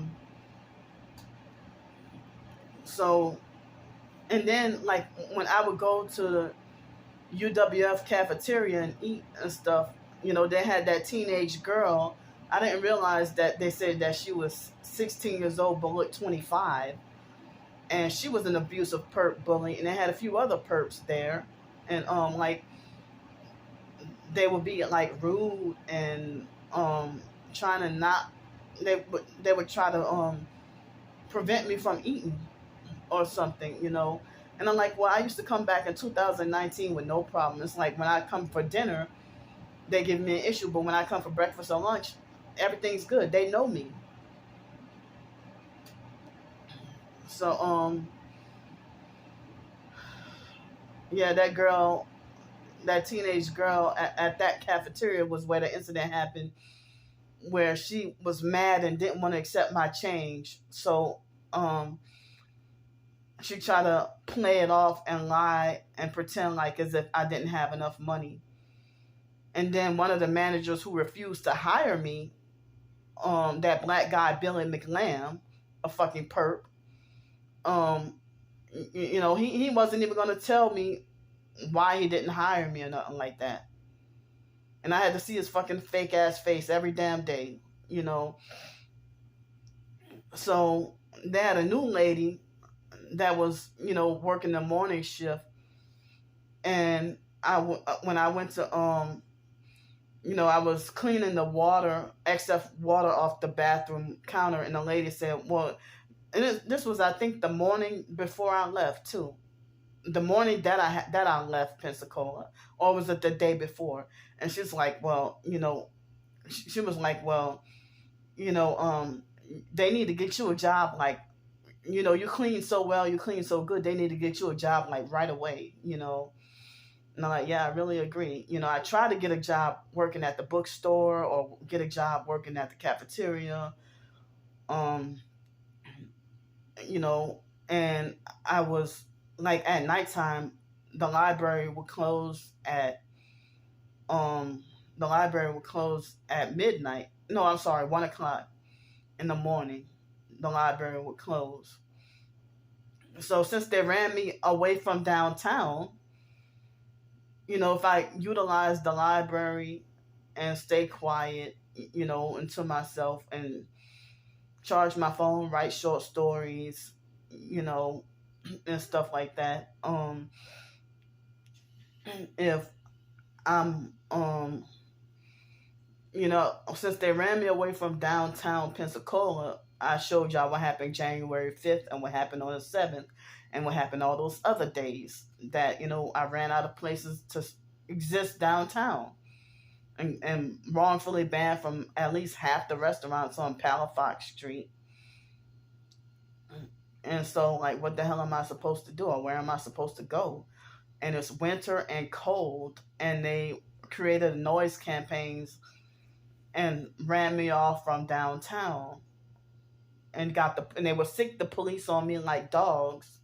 and then, like, when I would go to the UWF cafeteria and eat and stuff, you know, they had that teenage girl. I didn't realize that they said that she was 16 years old but looked 25. And she was an abusive perp bully, and they had a few other perps there. And like, they would be like rude and trying to not, they would try to prevent me from eating or something, you know. And I'm like, well, I used to come back in 2019 with no problem. It's like when I come for dinner, they give me an issue. But when I come for breakfast or lunch, everything's good. They know me. So, yeah, that teenage girl at that cafeteria was where the incident happened, where she was mad and didn't want to accept my change. So, she tried to play it off and lie and pretend like as if I didn't have enough money. And then one of the managers who refused to hire me, that black guy, Billy McLam, a fucking perp, you know, he wasn't even going to tell me why he didn't hire me or nothing like that. And I had to see his fucking fake ass face every damn day, you know. So they had a new lady that was, you know, working the morning shift. And when I went to, you know, I was cleaning the water, excess water off the bathroom counter, and the lady said, well, and this was, I think, the morning before I left too. The morning that I left Pensacola, or was it the day before? And she's like, well, you know, she was like, well, you know, they need to get you a job, like, you know, you clean so well, you clean so good, they need to get you a job like right away, you know. And I'm like, yeah, I really agree. You know, I tried to get a job working at the bookstore or get a job working at the cafeteria, you know, and I was like, at nighttime, the library would close at midnight. No, I'm sorry, 1 o'clock in the morning. The library would close. So since they ran me away from downtown, you know, if I utilize the library and stay quiet, you know, into myself and charge my phone, write short stories, you know, and stuff like that. If I'm, you know, since they ran me away from downtown Pensacola, I showed y'all what happened January 5th and what happened on the 7th and what happened all those other days that, I ran out of places to exist downtown and wrongfully banned from at least half the restaurants on Palafox Street. And so, like, what the hell am I supposed to do, or where am I supposed to go? And it's winter and cold, and they created noise campaigns and ran me off from downtown, and they would sick the police on me like dogs,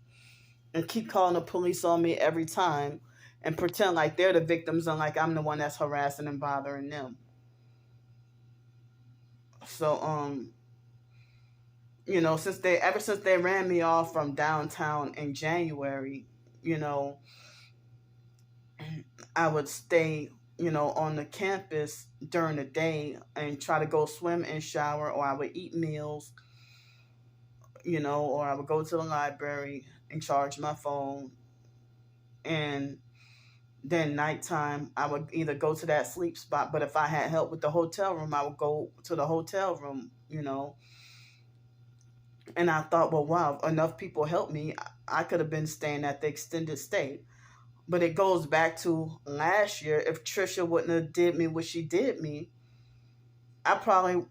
and keep calling the police on me every time, and pretend like they're the victims and like I'm the one that's harassing and bothering them. So ever since they ran me off from downtown in January, you know, I would stay, on the campus during the day and try to go swim and shower, or I would eat meals, or I would go to the library and charge my phone. And then nighttime, I would either go to that sleep spot, but if I had help with the hotel room, I would go to the hotel room, And I thought, well, wow, enough people helped me. I could have been staying at the extended stay. But it goes back to last year. If Trisha wouldn't have did me what she did me, I probably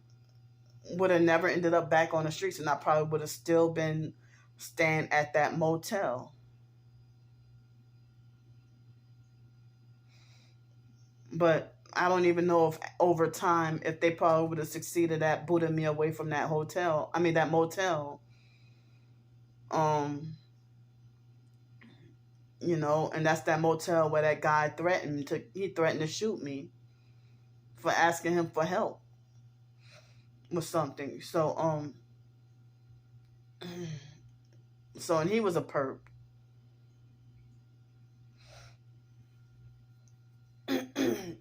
would have never ended up back on the streets, and I probably would have still been staying at that motel. But I don't even know if over time, if they probably would have succeeded at booting me away from that that motel. And that's that motel where that guy threatened to shoot me for asking him for help with something. And he was a perp.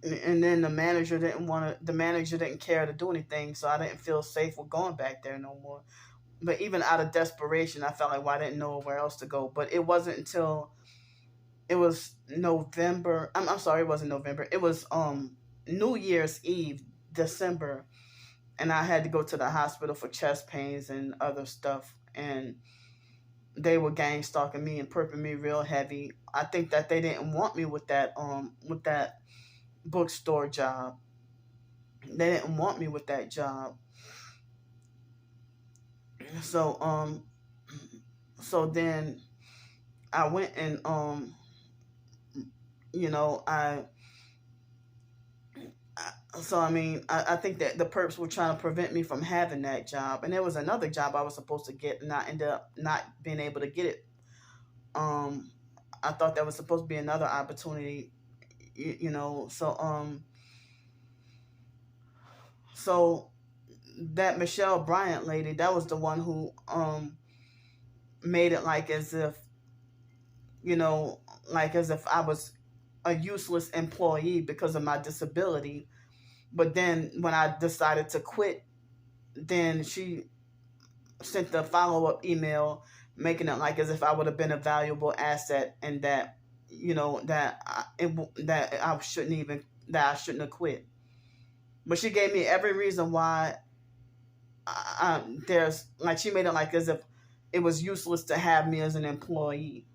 And then the manager didn't care to do anything, so I didn't feel safe with going back there no more. But even out of desperation, I felt like, well, I didn't know where else to go. But it wasn't until it was November. I'm sorry, it wasn't November. It was New Year's Eve, December, and I had to go to the hospital for chest pains and other stuff. And they were gang stalking me and perping me real heavy. I think that they didn't want me with that bookstore job. They didn't want me with that job. So then I went and I think that the perps were trying to prevent me from having that job, and there was another job I was supposed to get, and I ended up not being able to get it. I thought that was supposed to be another opportunity, So that Michelle Bryant lady, that was the one who made it like as if I was a useless employee because of my disability. But then when I decided to quit, then she sent the follow-up email making it like as if I would have been a valuable asset, and that I shouldn't have quit. But she gave me every reason why. She made it like as if it was useless to have me as an employee.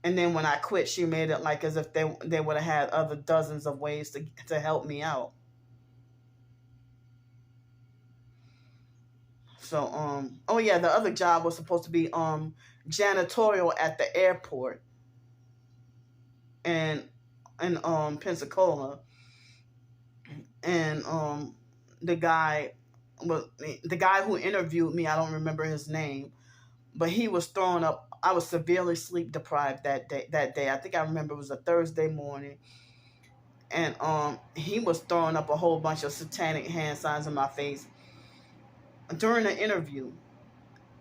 And then when I quit, she made it like as if they would have had other dozens of ways to help me out. So the other job was supposed to be janitorial at the airport in Pensacola. And the guy who interviewed me, I don't remember his name, but he was throwing up. I was severely sleep deprived that day. I think I remember it was a Thursday morning. And he was throwing up a whole bunch of satanic hand signs in my face during the interview.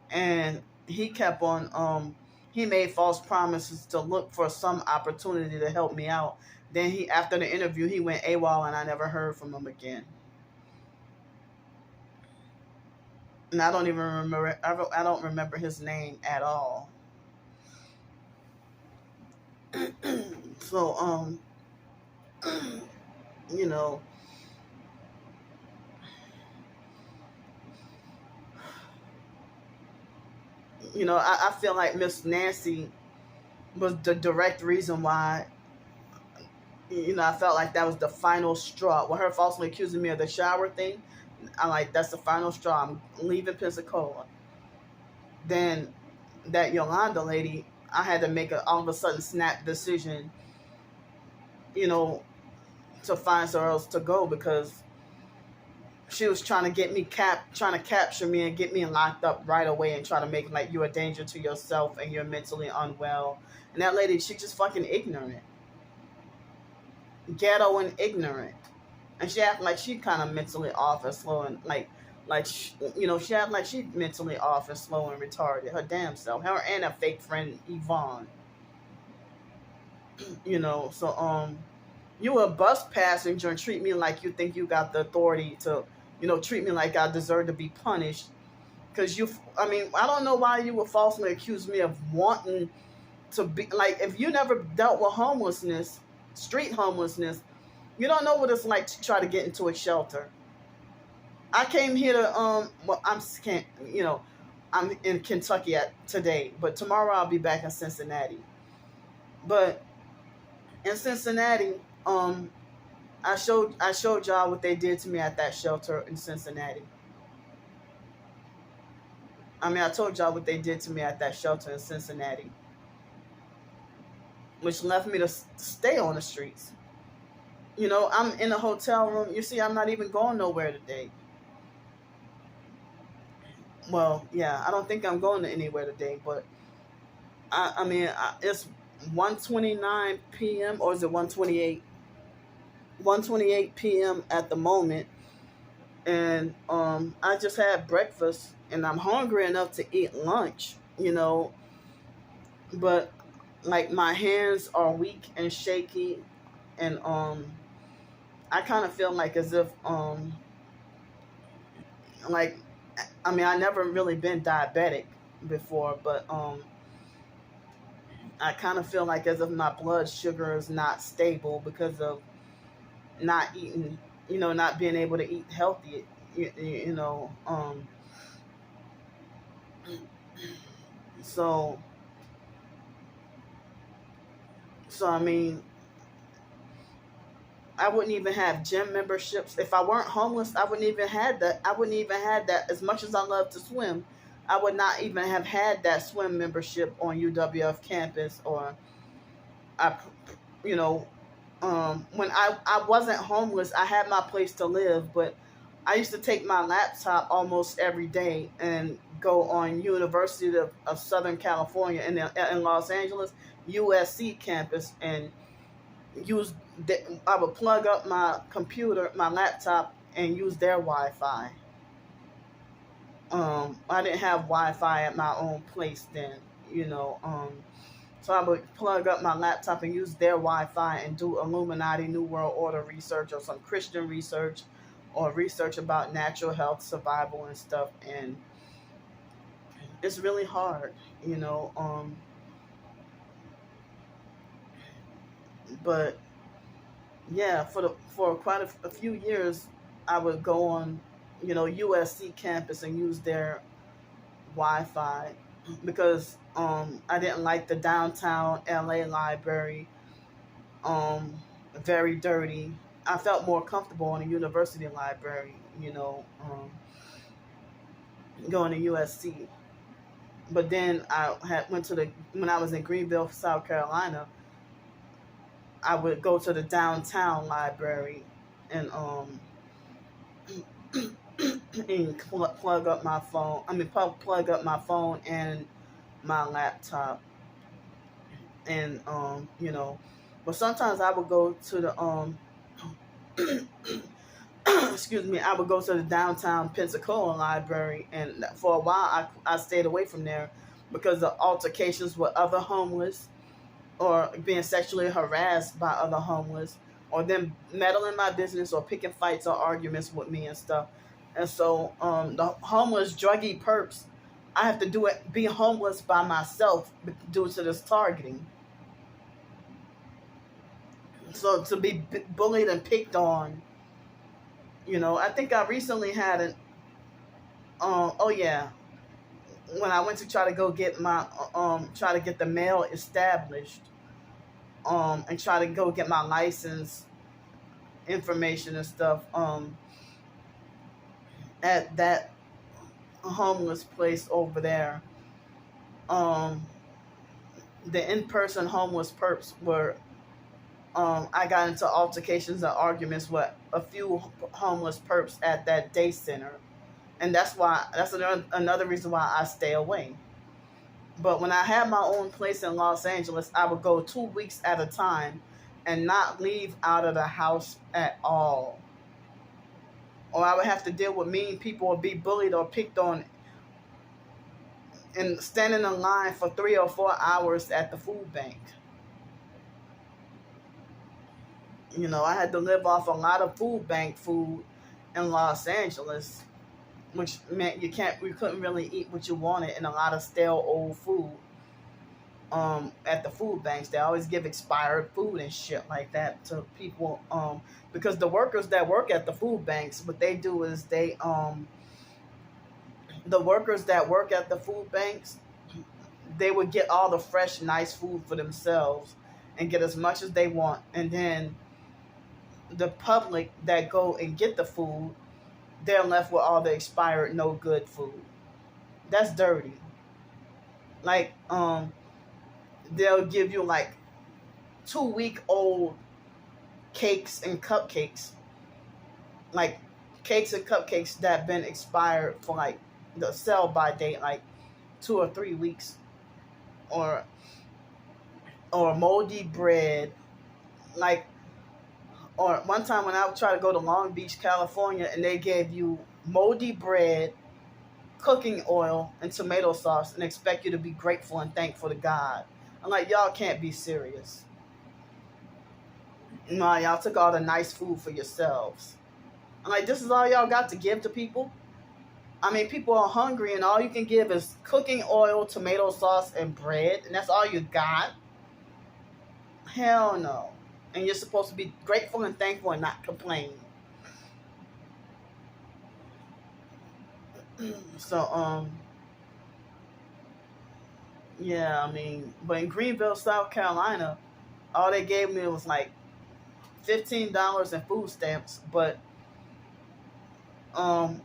And he kept on he made false promises to look for some opportunity to help me out. Then after the interview, he went AWOL, and I never heard from him again. And I don't even remember. I don't remember his name at all. So you know, I feel like Miss Nancy was the direct reason why, I felt like that was the final straw. With her falsely accusing me of the shower thing, I'm like, that's the final straw. I'm leaving Pensacola. Then that Yolanda lady, I had to make a all of a sudden snap decision, you know, to find somewhere else to go because she was trying to get me trying to capture me and get me locked up right away and try to make like you're a danger to yourself and you're mentally unwell. And that lady, she just fucking ignorant, ghetto and ignorant, and she acted like she kind of mentally off and slow and she acted like she mentally off and slow and retarded. Her damn self, her and her fake friend Yvonne. So you a bus passenger and treat me like you think you got the authority to, treat me like I deserve to be punished. Because I don't know why you would falsely accuse me of wanting to be, like, if you never dealt with homelessness, street homelessness, you don't know what it's like to try to get into a shelter. I came here to, I'm in Kentucky today, but tomorrow I'll be back in Cincinnati. But in Cincinnati, I showed y'all what they did to me at that shelter in Cincinnati. I told y'all what they did to me at that shelter in Cincinnati, which left me to stay on the streets. I'm in a hotel room. You see, I'm not even going nowhere today. Well, yeah, I don't think I'm going anywhere today, but it's 1:29 p.m. or is it 1:28? 1:28 p.m. at the moment, and I just had breakfast, and I'm hungry enough to eat lunch, but like my hands are weak and shaky, and I kind of feel like as if like I never really been diabetic before, but I kind of feel like as if my blood sugar is not stable because of not eating, not being able to eat healthy, so I wouldn't even have gym memberships. If I weren't homeless, I wouldn't even have that. I wouldn't even have that. As much as I love to swim, I would not even have had that swim membership on UWF campus. Or when I wasn't homeless, I had my place to live, but I used to take my laptop almost every day and go on University of Southern California in Los Angeles, USC campus, and I would plug up my computer, my laptop, and use their Wi-Fi. I didn't have Wi-Fi at my own place then, so I would plug up my laptop and use their Wi-Fi and do Illuminati New World Order research or some Christian research or research about natural health, survival, and stuff. And it's really hard, but yeah, for quite a few years, I would go on, USC campus and use their Wi-Fi because I didn't like the downtown LA library, very dirty. I felt more comfortable in a university library, going to USC. But then when I was in Greenville, South Carolina, I would go to the downtown library and and plug up my phone. Plug up my phone and my laptop, and but sometimes I would go to the excuse me, I would go to the downtown Pensacola library, and for a while I stayed away from there because of altercations with other homeless, or being sexually harassed by other homeless, or them meddling in my business, or picking fights or arguments with me and stuff. And so the homeless druggy perps, I have to be homeless by myself due to this targeting. So to be bullied and picked on, I think I recently had oh yeah, when I went to try to go get my try to get the mail established, and try to go get my license information and stuff, at that homeless place over there, um the in-person homeless perps were, I got into altercations and arguments with a few homeless perps at that day center, and that's another reason why I stay away. But when I had my own place in Los Angeles, I would go 2 weeks at a time and not leave out of the house at all. Or I would have to deal with mean people or be bullied or picked on and standing in line for 3 or 4 hours at the food bank. I had to live off a lot of food bank food in Los Angeles, which meant we couldn't really eat what you wanted, and a lot of stale old food. At the food banks, they always give expired food and shit like that to people. Because the workers that work at the food banks, what they do is the workers that work at the food banks, they would get all the fresh, nice food for themselves and get as much as they want, and then the public that go and get the food, they're left with all the expired, no good food. That's dirty. Like, they'll give you like 2-week old cakes and cupcakes, like cakes and cupcakes that been expired for like the sell by date, like 2 or 3 weeks, or moldy bread, like. Or one time when I would try to go to Long Beach, California, and they gave you moldy bread, cooking oil, and tomato sauce, and expect you to be grateful and thankful to God. I'm like, y'all can't be serious. No, y'all took all the nice food for yourselves. I'm like, this is all y'all got to give to people? I mean, people are hungry, and all you can give is cooking oil, tomato sauce, and bread, and that's all you got? Hell no. And you're supposed to be grateful and thankful and not complain. So, yeah, I mean, but in Greenville, South Carolina, all they gave me was like $15 in food stamps. But I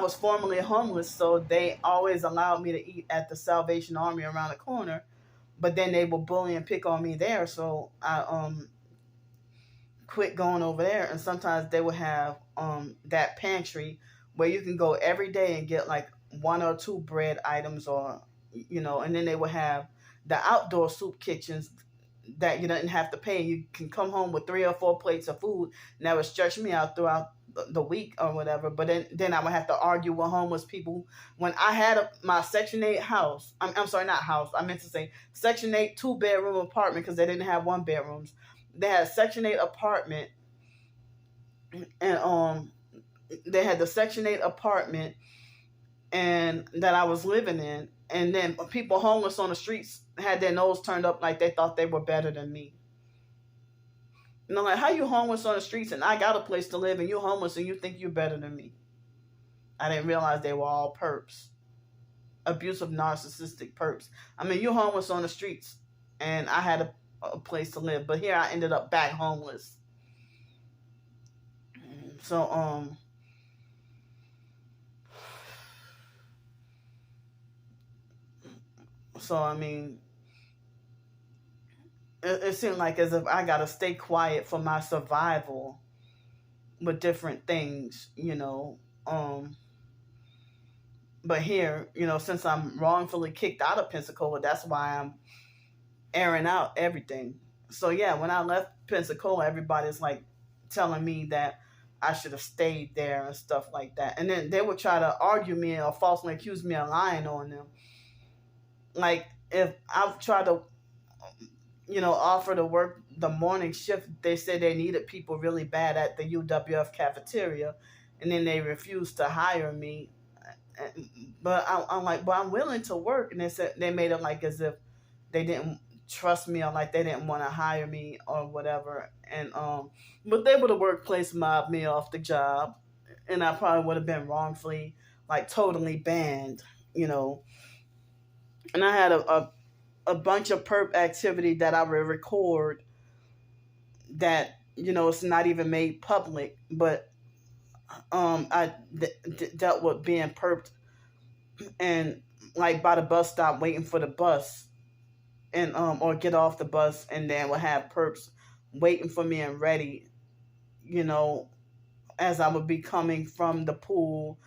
was formerly homeless, so they always allowed me to eat at the Salvation Army around the corner. But then they would bully and pick on me there, so I quit going over there. And sometimes they would have that pantry where you can go every day and get like 1 or 2 bread items, or and then they would have the outdoor soup kitchens that you didn't have to pay. You can come home with 3 or 4 plates of food, and that would stretch me out throughout the week or whatever. But then I would have to argue with homeless people when I had my Section 8 house. I'm sorry, not house. I meant to say Section 8 2-bedroom apartment, because they didn't have 1 bedrooms. They had a Section 8 apartment, and they had the Section 8 apartment and that I was living in, and then people homeless on the streets had their nose turned up like they thought they were better than me. Like, how you homeless on the streets and I got a place to live, and you homeless and you think you're better than me? I didn't realize they were all perps. Abusive, narcissistic perps. I mean, you homeless on the streets and I had a place to live, but here I ended up back homeless. So, I mean, it seemed like as if I gotta stay quiet for my survival with different things, But here, since I'm wrongfully kicked out of Pensacola, that's why I'm airing out everything. So yeah, when I left Pensacola, everybody's like telling me that I should have stayed there and stuff like that. And then they would try to argue me or falsely accuse me of lying on them. Like, if I've tried to, offer to work the morning shift, they said they needed people really bad at the UWF cafeteria, and then they refused to hire me. But I'm like, but I'm willing to work. And they made it like as if they didn't trust me, or like they didn't want to hire me or whatever. And but they would have workplace mobbed me off the job, and I probably would have been wrongfully, like, totally banned you know. And I had a bunch of perp activity that I would record that, it's not even made public, but I dealt with being perped and like by the bus stop waiting for the bus and or get off the bus, and then would have perps waiting for me and ready, you know, as I would be coming from the pool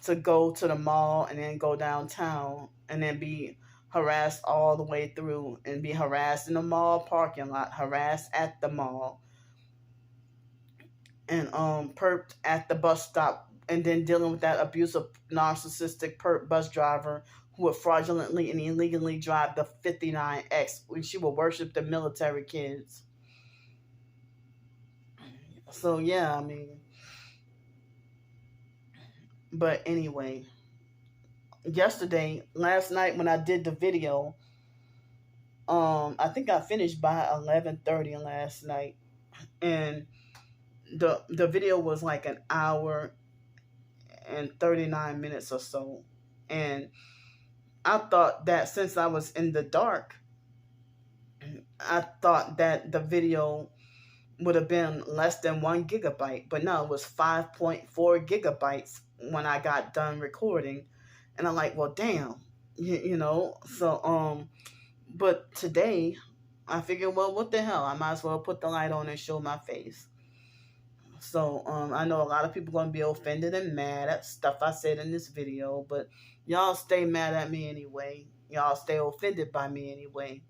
to go to the mall and then go downtown and then be harassed all the way through and be harassed in the mall parking lot, harassed at the mall, and perped at the bus stop, and then dealing with that abusive narcissistic perp bus driver who would fraudulently and illegally drive the 59X when she would worship the military kids. So yeah, I mean, but anyway, last night when I did the video, I think I finished by 11:30 last night, and the video was like an hour and 39 minutes or so, and I thought that since I was in the dark, I thought that the video would have been less than 1 gigabyte, but no, it was 5.4 gigabytes when I got done recording, and I'm like, well, damn, So but today I figured, well, what the hell? I might as well put the light on and show my face. So I know a lot of people gonna be offended and mad at stuff I said in this video, but y'all stay mad at me anyway. Y'all stay offended by me anyway.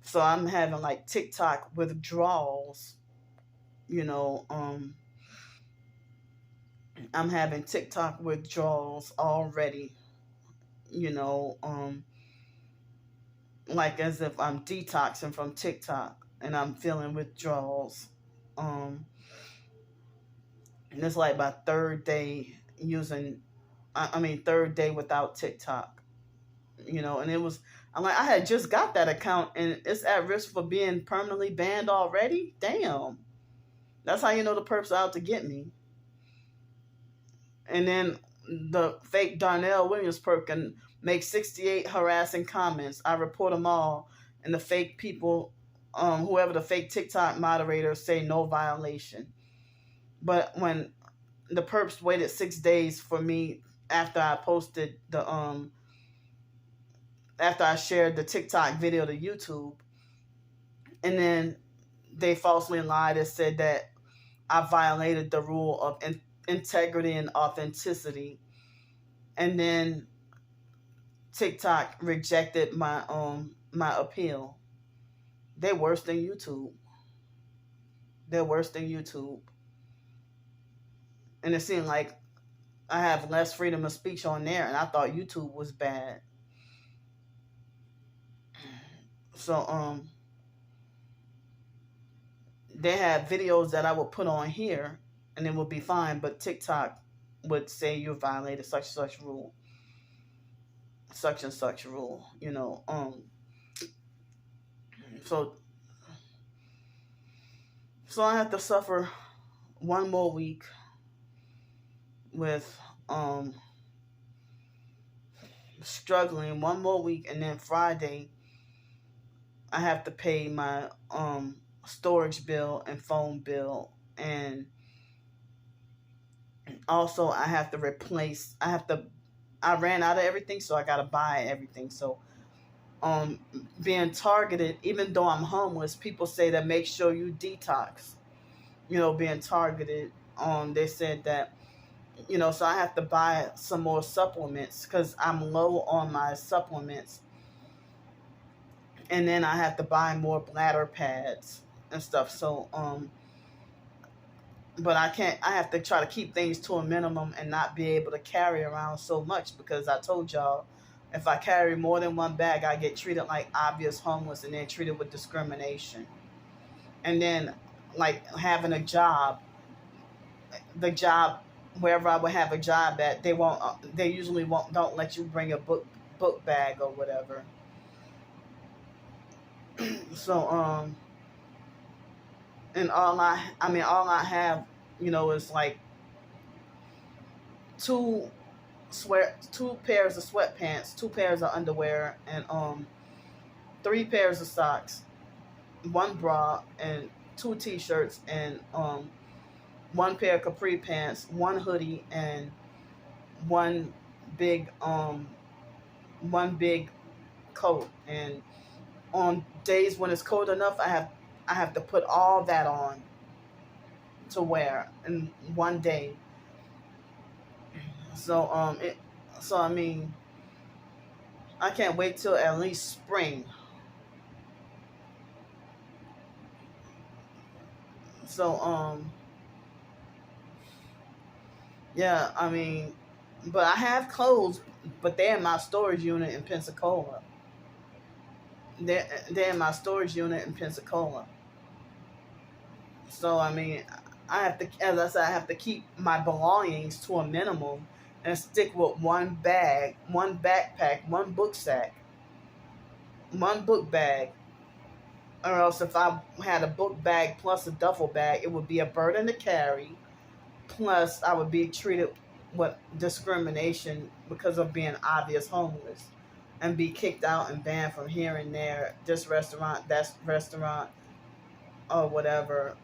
So I'm having like TikTok withdrawals, you know. I'm having TikTok withdrawals already, you know. Like as if I'm detoxing from TikTok and I'm feeling withdrawals. And it's like my third day using, third day without TikTok, and I had just got that account and it's at risk for being permanently banned already. Damn. That's how you know the perps are out to get me. And then the fake Darnell Williams perp can make 68 harassing comments. I report them all. And the fake people, whoever the fake TikTok moderators say no violation. But when the perps waited 6 days for me after I posted after I shared the TikTok video to YouTube, and then they falsely lied and said that I violated the rule of integrity and authenticity, and then TikTok rejected my appeal. They're worse than YouTube. And it seemed like I have less freedom of speech on there, and I thought YouTube was bad. So they had videos that I would put on here and it would be fine, but TikTok would say you violated such and such rule. Such and such rule, So I have to suffer one more week with struggling, one more week, and then Friday I have to pay my storage bill and phone bill, and also I have to I ran out of everything, so I gotta buy everything. So being targeted, even though I'm homeless, people say that make sure you detox, being targeted. They said that, so I have to buy some more supplements because I'm low on my supplements, and then I have to buy more bladder pads and stuff. So but I have to try to keep things to a minimum and not be able to carry around so much, because I told y'all, if I carry more than one bag, I get treated like obvious homeless and then treated with discrimination. And then like having a job, the job, wherever I would have a job at, they usually don't let you bring a book bag or whatever. So and all I have, is like two two pairs of sweatpants, two pairs of underwear, and three pairs of socks, one bra, and two t-shirts, and one pair of capri pants, one hoodie, and one big one big coat. And on days when it's cold enough, I have to put all that on to wear in one day. So I mean, I can't wait till at least spring. So yeah, I mean, but I have clothes, but they're in my storage unit in Pensacola. They're in my storage unit in Pensacola. So I mean, I have to, as I said, I have to keep my belongings to a minimum and stick with one bag, one backpack, one book sack, one book bag. Or else, if I had a book bag plus a duffel bag, it would be a burden to carry. Plus, I would be treated with discrimination because of being obvious homeless, and be kicked out and banned from here and there, this restaurant, that restaurant, or whatever.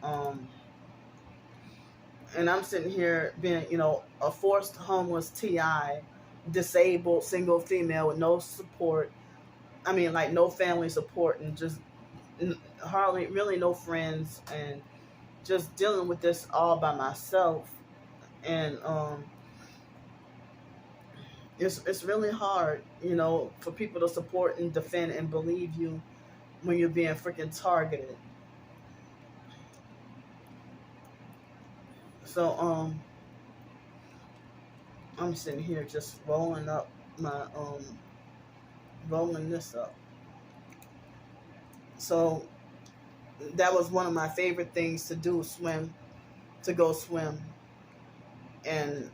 And I'm sitting here being, a forced homeless TI, disabled, single female with no support. I mean, like no family support, and just hardly, really no friends, and just dealing with this all by myself. And it's really hard, for people to support and defend and believe you when you're being freaking targeted. So I'm sitting here just rolling up my rolling this up. So that was one of my favorite things to do, to go swim and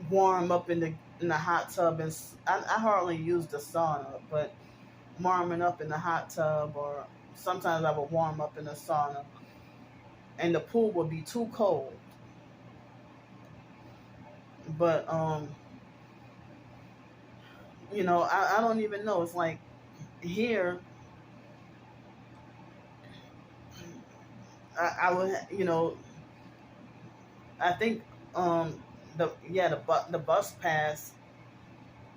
warm up in the hot tub. And I hardly use the sauna, but warming up in the hot tub, or sometimes I would warm up in the sauna, and the pool would be too cold. But I don't even know. It's like here, I would, I think the bus pass,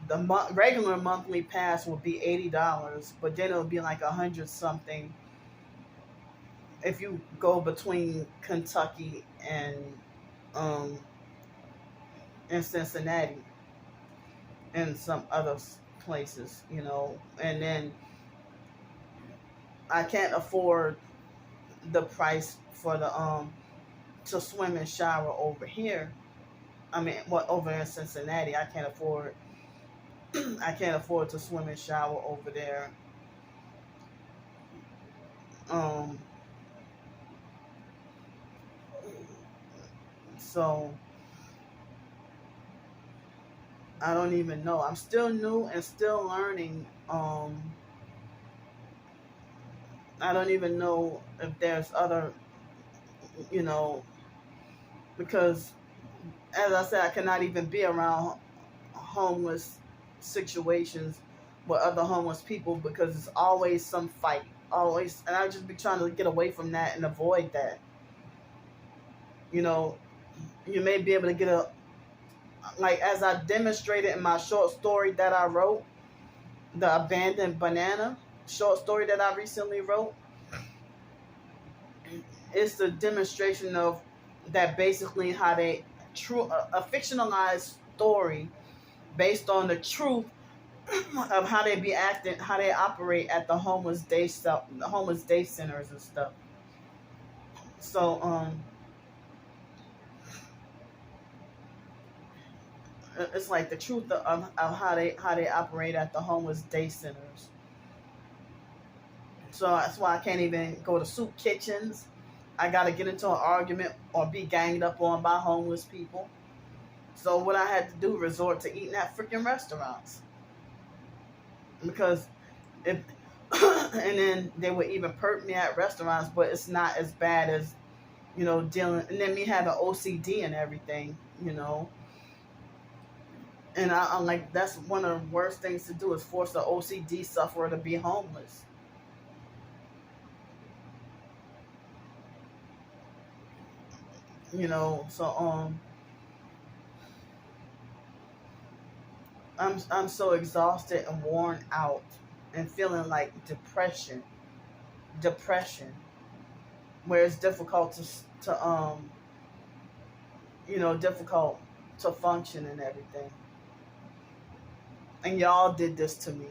the regular monthly pass would be $80, but then it would be like 100 something if you go between Kentucky and Cincinnati and some other places, and then I can't afford the price for the to swim and shower over here. I mean, over in Cincinnati, I can't afford to swim and shower over there. So I don't even know. I'm still new and still learning. I don't even know if there's other, because as I said, I cannot even be around homeless situations with other homeless people, because it's always some fight. Always. And I just be trying to get away from that and avoid that. You may be able to get like as I demonstrated in my short story that I wrote, the Abandoned Banana short story that I recently wrote. It's the demonstration of that, basically how they a fictionalized story based on the truth of how they be acting, how they operate at the homeless day centers and stuff. So it's like the truth of how they operate at the homeless day centers. So that's why I can't even go to soup kitchens. I got to get into an argument or be ganged up on by homeless people. So what I had to do, resort to eating at freaking restaurants. Because if and then they would even perk me at restaurants, but it's not as bad as, dealing, and then me having OCD and everything, And I'm like, that's one of the worst things to do, is force an OCD sufferer to be homeless. So I'm so exhausted and worn out and feeling like depression, where it's difficult difficult to function and everything. And y'all did this to me.